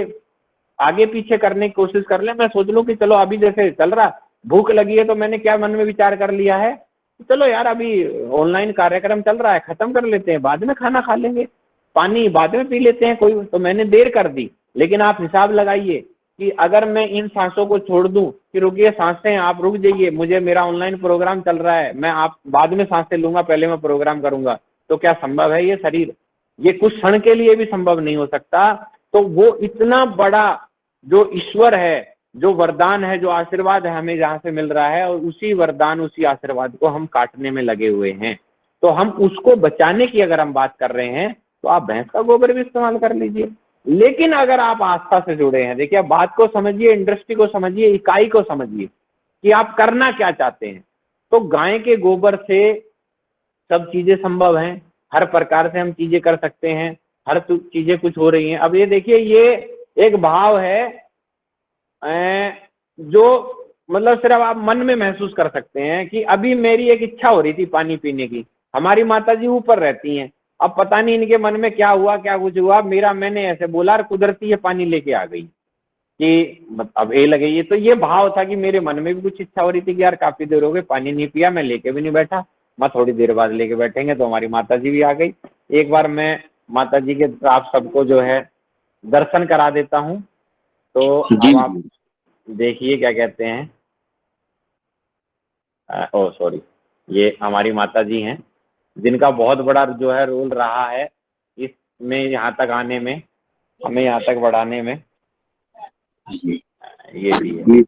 आगे पीछे करने की कोशिश कर ले, मैं सोच लूं कि चलो अभी जैसे चल रहा, भूख लगी है तो मैंने क्या मन में विचार कर लिया है, चलो यार अभी ऑनलाइन कार्यक्रम चल रहा है, खत्म कर लेते हैं, बाद में खाना खा लेंगे, पानी बाद में पी लेते हैं कोई, तो मैंने देर कर दी। लेकिन आप हिसाब लगाइए कि अगर मैं इन सांसों को छोड़ दूं कि रुकिए सांसें आप रुक जाइए, मुझे मेरा ऑनलाइन प्रोग्राम चल रहा है, मैं आप बाद में सांसें लूंगा, पहले मैं प्रोग्राम करूंगा, तो क्या संभव है? ये शरीर, ये कुछ क्षण के लिए भी संभव नहीं हो सकता। तो वो इतना बड़ा जो ईश्वर है, जो वरदान है, जो आशीर्वाद है हमें जहां से मिल रहा है, और उसी वरदान उसी आशीर्वाद को हम काटने में लगे हुए हैं। तो हम उसको बचाने की अगर हम बात कर रहे हैं तो आप भैंस का गोबर भी इस्तेमाल कर लीजिए। लेकिन अगर आप आस्था से जुड़े हैं, देखिए बात को समझिए, इंडस्ट्री को समझिए, इकाई को समझिए कि आप करना क्या चाहते हैं। तो गाय के गोबर से सब चीजें संभव हैं, हर प्रकार से हम चीजें कर सकते हैं, हर चीजें कुछ हो रही हैं। अब ये देखिए, ये एक भाव है जो मतलब सिर्फ आप मन में महसूस कर सकते हैं कि अभी मेरी एक इच्छा हो रही थी पानी पीने की, हमारी माताजी ऊपर रहती हैं, अब पता नहीं इनके मन में क्या हुआ, क्या कुछ हुआ, मैंने ऐसे बोला और कुदरती ये पानी लेके आ गई कि अब ये लगे। ये तो ये भाव था कि मेरे मन में भी कुछ इच्छा हो रही थी कि यार काफी देर हो गई पानी नहीं पिया, मैं लेके भी नहीं बैठा, मैं थोड़ी देर बाद लेके बैठेंगे, तो हमारी माताजी भी आ गई। एक बार मैं माताजी के आप सबको जो है दर्शन करा देता हूँ, तो अब आप देखिए क्या कहते हैं। ओ सॉरी, ये हमारी माताजी हैं जिनका बहुत बड़ा जो है रोल रहा है इसमें, यहाँ तक आने में, हमें यहाँ तक बढ़ाने में, ये भी है।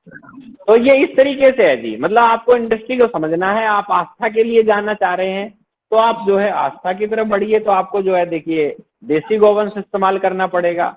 तो ये इस तरीके से है जी, मतलब आपको इंडस्ट्री को समझना है, आप आस्था के लिए जाना चाह रहे हैं तो आप जो है आस्था की तरफ बढ़िए। तो आपको जो है देखिए देसी गोवंश इस्तेमाल करना पड़ेगा।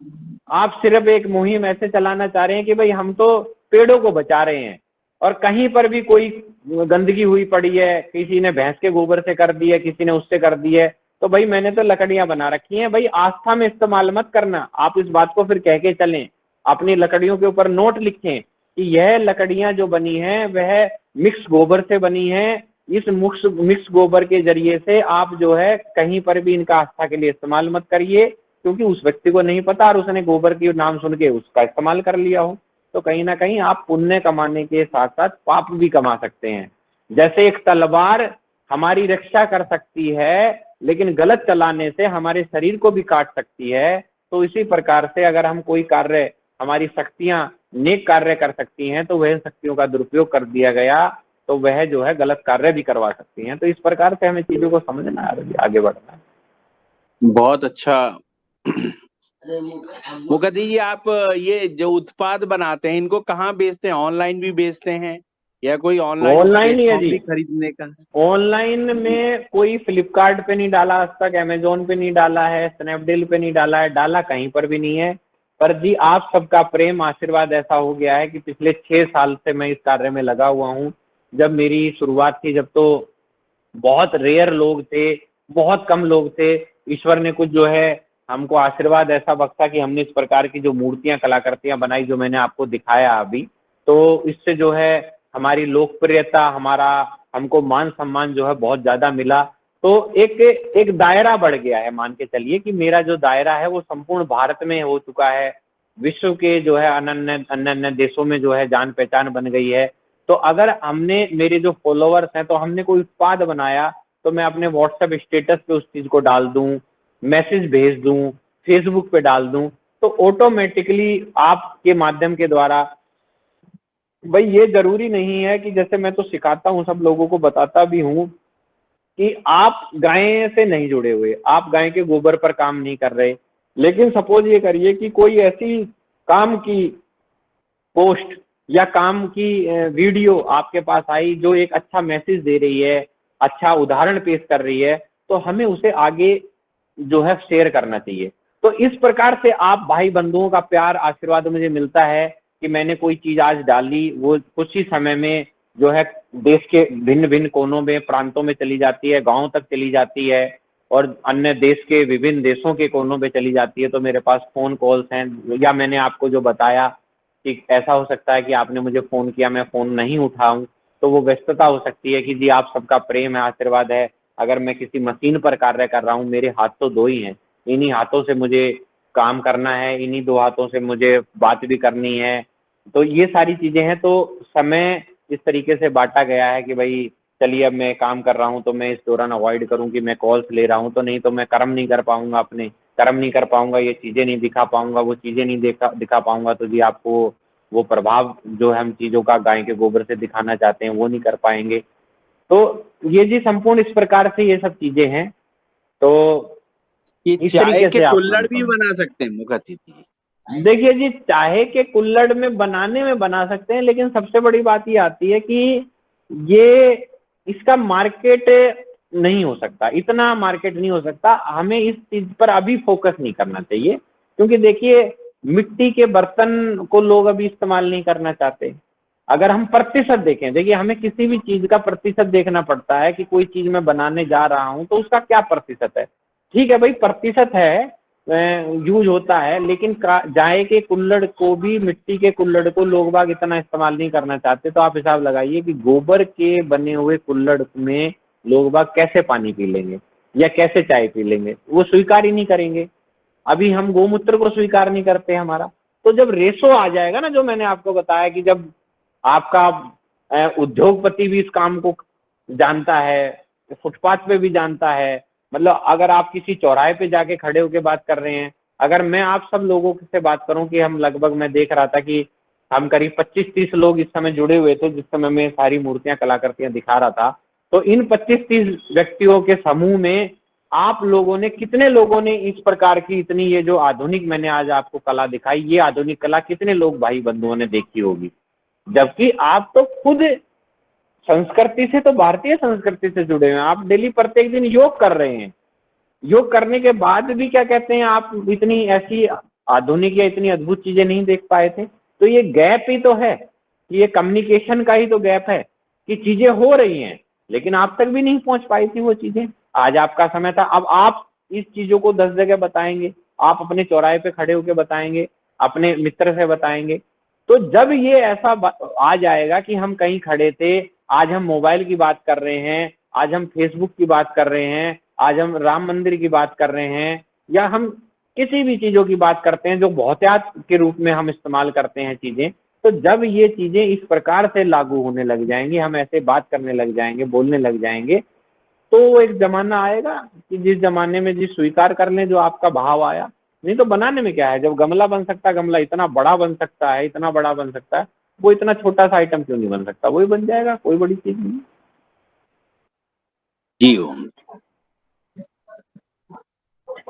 आप सिर्फ एक मुहिम ऐसे चलाना चाह रहे हैं कि भाई हम तो पेड़ों को बचा रहे हैं, और कहीं पर भी कोई गंदगी हुई पड़ी है, किसी ने भैंस के गोबर से कर दी है, किसी ने उससे कर दी है, तो भाई मैंने तो लकड़ियां बना रखी हैं, भाई आस्था में इस्तेमाल मत करना। आप इस बात को फिर कह के चलें, अपनी लकड़ियों के ऊपर नोट लिखें कि यह लकड़ियां जो बनी हैं वह मिक्स गोबर से बनी हैं। इस मिक्स गोबर के जरिए से आप जो है कहीं पर भी इनका आस्था के लिए इस्तेमाल मत करिए, क्योंकि उस व्यक्ति को नहीं पता और उसने गोबर की नाम सुन के उसका इस्तेमाल कर लिया हो। तो कहीं ना कहीं आप पुण्य कमाने के साथ साथ पाप भी कमा सकते हैं। जैसे एक तलवार हमारी रक्षा कर सकती है, लेकिन गलत चलाने से हमारे शरीर को भी काट सकती है। तो इसी प्रकार से अगर हम कोई कार्य, हमारी शक्तियां नेक कार्य कर सकती हैं, तो वह शक्तियों का दुरुपयोग कर दिया गया तो वह जो है गलत कार्य भी करवा सकती हैं। तो इस प्रकार से हमें चीजों को समझना है, आगे बढ़ना है। बहुत अच्छा। मुखर्जी जी, आप ये जो उत्पाद बनाते हैं इनको कहाँ बेचते हैं? ऑनलाइन भी बेचते हैं या कोई ऑनलाइन ऑनलाइन ही है प्लेटफॉर्म जी। भी खरीदने का? ऑनलाइन में कोई फ्लिपकार्ट पे नहीं डाला आज तक, अमेजोन पे नहीं डाला है, स्नैपडील पे नहीं डाला है, डाला कहीं पर भी नहीं है। पर जी आप सबका प्रेम आशीर्वाद ऐसा हो गया है कि पिछले 6 साल से मैं इस कार्य में लगा हुआ हूँ। जब मेरी शुरुआत थी, जब तो बहुत रेयर लोग थे, बहुत कम लोग थे, ईश्वर ने कुछ जो है हमको आशीर्वाद ऐसा बख्शा कि हमने इस प्रकार की जो मूर्तियां, कलाकृतियां बनाई, जो मैंने आपको दिखाया अभी, तो इससे जो है हमारी लोकप्रियता, हमारा हमको मान सम्मान जो है बहुत ज्यादा मिला। तो एक दायरा बढ़ गया है, मान के चलिए कि मेरा जो दायरा है वो संपूर्ण भारत में हो चुका है, विश्व के जो है अन्य अन्य देशों में जो है जान पहचान बन गई है। तो अगर हमने, मेरे जो फॉलोअर्स हैं, तो हमने कोई उत्पाद बनाया तो मैं अपने व्हाट्सएप स्टेटस पे उस चीज को डाल दूं, मैसेज भेज दूं, फेसबुक पे डाल दूं, तो ऑटोमेटिकली आपके माध्यम के द्वारा, भाई ये जरूरी नहीं है कि जैसे मैं तो सिखाता हूँ, सब लोगों को बताता भी हूँ कि आप गाय से नहीं जुड़े हुए, आप गाय के गोबर पर काम नहीं कर रहे, लेकिन सपोज ये करिए कि कोई ऐसी काम की पोस्ट या काम की वीडियो आपके पास आई जो एक अच्छा मैसेज दे रही है, अच्छा उदाहरण पेश कर रही है, तो हमें उसे आगे जो है शेयर करना चाहिए। तो इस प्रकार से आप भाई बंधुओं का प्यार आशीर्वाद मुझे मिलता है कि मैंने कोई चीज आज डाली, वो कुछ ही समय में जो है देश के भिन्न भिन्न कोनों में, प्रांतों में चली जाती है, गांव तक चली जाती है और अन्य देश के विभिन्न देशों के कोनों में चली जाती है। तो मेरे पास फोन कॉल्स हैं, या मैंने आपको जो बताया कि ऐसा हो सकता है कि आपने मुझे फोन किया, मैं फोन नहीं उठाऊं, तो वो व्यस्तता हो सकती है कि जी आप सबका प्रेम है, आशीर्वाद है। अगर मैं किसी मशीन पर कार्य कर रहा हूँ, मेरे हाथ तो 2 ही हैं, इन्हीं हाथों से मुझे काम करना है, इन्हीं 2 हाथों से मुझे बात भी करनी है। तो ये सारी चीजें हैं। तो समय इस तरीके से बांटा गया है कि भाई चलिए अब मैं काम कर रहा हूँ तो मैं इस दौरान अवॉइड करूँ कि मैं कॉल्स ले रहा हूँ, तो नहीं तो मैं कर्म नहीं कर पाऊंगा, अपने कर्म नहीं कर पाऊंगा, ये चीजें नहीं दिखा पाऊंगा, वो चीजें नहीं दिखा पाऊंगा, तो जी आपको वो प्रभाव जो हम चीजों का गाय के गोबर से दिखाना चाहते हैं वो नहीं कर पाएंगे। तो ये जी संपूर्ण इस प्रकार से ये सब चीजें हैं। तो ये इस चाय तरीके के से आप कुल्हड़ भी बना सकते हैं मुखर्जी जी? देखिए जी, चाहे के कुल्हड़ में बनाने में बना सकते हैं, लेकिन सबसे बड़ी बात ये आती है कि ये इसका मार्केट नहीं हो सकता, इतना मार्केट नहीं हो सकता। हमें इस चीज पर अभी फोकस नहीं करना चाहिए, क्योंकि देखिए मिट्टी के बर्तन को लोग अभी इस्तेमाल नहीं करना चाहते। अगर हम प्रतिशत देखें, देखिए हमें किसी भी चीज का प्रतिशत देखना पड़ता है कि कोई चीज मैं बनाने जा रहा हूं तो उसका क्या प्रतिशत है। ठीक है भाई, प्रतिशत है, यूज होता है, लेकिन गाय के कुल्हड़ को भी, मिट्टी के कुल्हड़ को लोग बाग इतना इस्तेमाल नहीं करना चाहते। तो आप हिसाब लगाइए कि गोबर के बने हुए कुल्हड़ में लोग बाग कैसे पानी पी लेंगे या कैसे चाय पी लेंगे, वो स्वीकार ही नहीं करेंगे। अभी हम गोमूत्र को स्वीकार नहीं करते हमारा। तो जब रेशो आ जाएगा ना, जो मैंने आपको बताया कि जब आपका उद्योगपति भी इस काम को जानता है, फुटपाथ पे भी जानता है, मतलब अगर आप किसी चौराहे पे जाके खड़े होके बात कर रहे हैं, अगर मैं आप सब लोगों से बात करूं कि हम लगभग, मैं देख रहा था कि हम करीब 25-30 लोग इस समय जुड़े हुए थे जिस समय मैं सारी मूर्तियां, कलाकृतियां दिखा रहा था। तो इन 25-30 व्यक्तियों के समूह में आप लोगों ने, कितने लोगों ने इस प्रकार की इतनी, ये जो आधुनिक मैंने आज आपको कला दिखाई, ये आधुनिक कला कितने लोग भाई बंधुओं ने देखी होगी। जबकि आप तो खुद संस्कृति से, तो भारतीय संस्कृति से जुड़े हुए हैं, आप डेली प्रत्येक दिन योग कर रहे हैं। योग करने के बाद भी क्या कहते हैं, आप इतनी ऐसी आधुनिक या इतनी अद्भुत चीजें नहीं देख पाए थे। तो ये गैप ही तो है, ये कम्युनिकेशन का ही तो गैप है कि चीजें हो रही हैं लेकिन आप तक भी नहीं पहुंच पाई थी वो चीजें। आज आपका समय था, अब आप इस चीजों को 10 जगह बताएंगे, आप अपने चौराहे पे खड़े होकर बताएंगे, अपने मित्र से बताएंगे, तो जब ये ऐसा आ जाएगा कि हम कहीं खड़े थे, आज हम मोबाइल की बात कर रहे हैं, आज हम फेसबुक की बात कर रहे हैं, आज हम राम मंदिर की बात कर रहे हैं, या हम किसी भी चीजों की बात करते हैं जो बहुतायत के रूप में हम इस्तेमाल करते हैं चीजें, तो जब ये चीजें इस प्रकार से लागू होने लग जाएंगी, हम ऐसे बात करने लग जाएंगे, बोलने लग जाएंगे, तो वो एक जमाना आएगा कि जिस जमाने में जी स्वीकार कर लें जो आपका भाव आया। नहीं तो बनाने में क्या है, जब गमला बन सकता है, गमला इतना बड़ा बन सकता है, इतना बड़ा बन सकता है, वो इतना छोटा सा आइटम क्यों नहीं बन सकता, वही बन जाएगा, कोई बड़ी चीज नहीं। जी ओम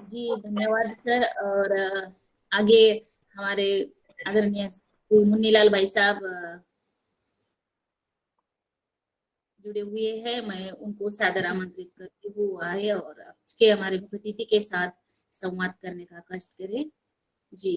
जी धन्यवाद सर। और आगे हमारे आदरणीय मुन्नीलाल भाई साहब जुड़े हुए हैं, मैं उनको सादर आमंत्रित करती हूँ आए और आज के हमारे मुख्य अतिथि के साथ संवाद करने का कष्ट करें। जी।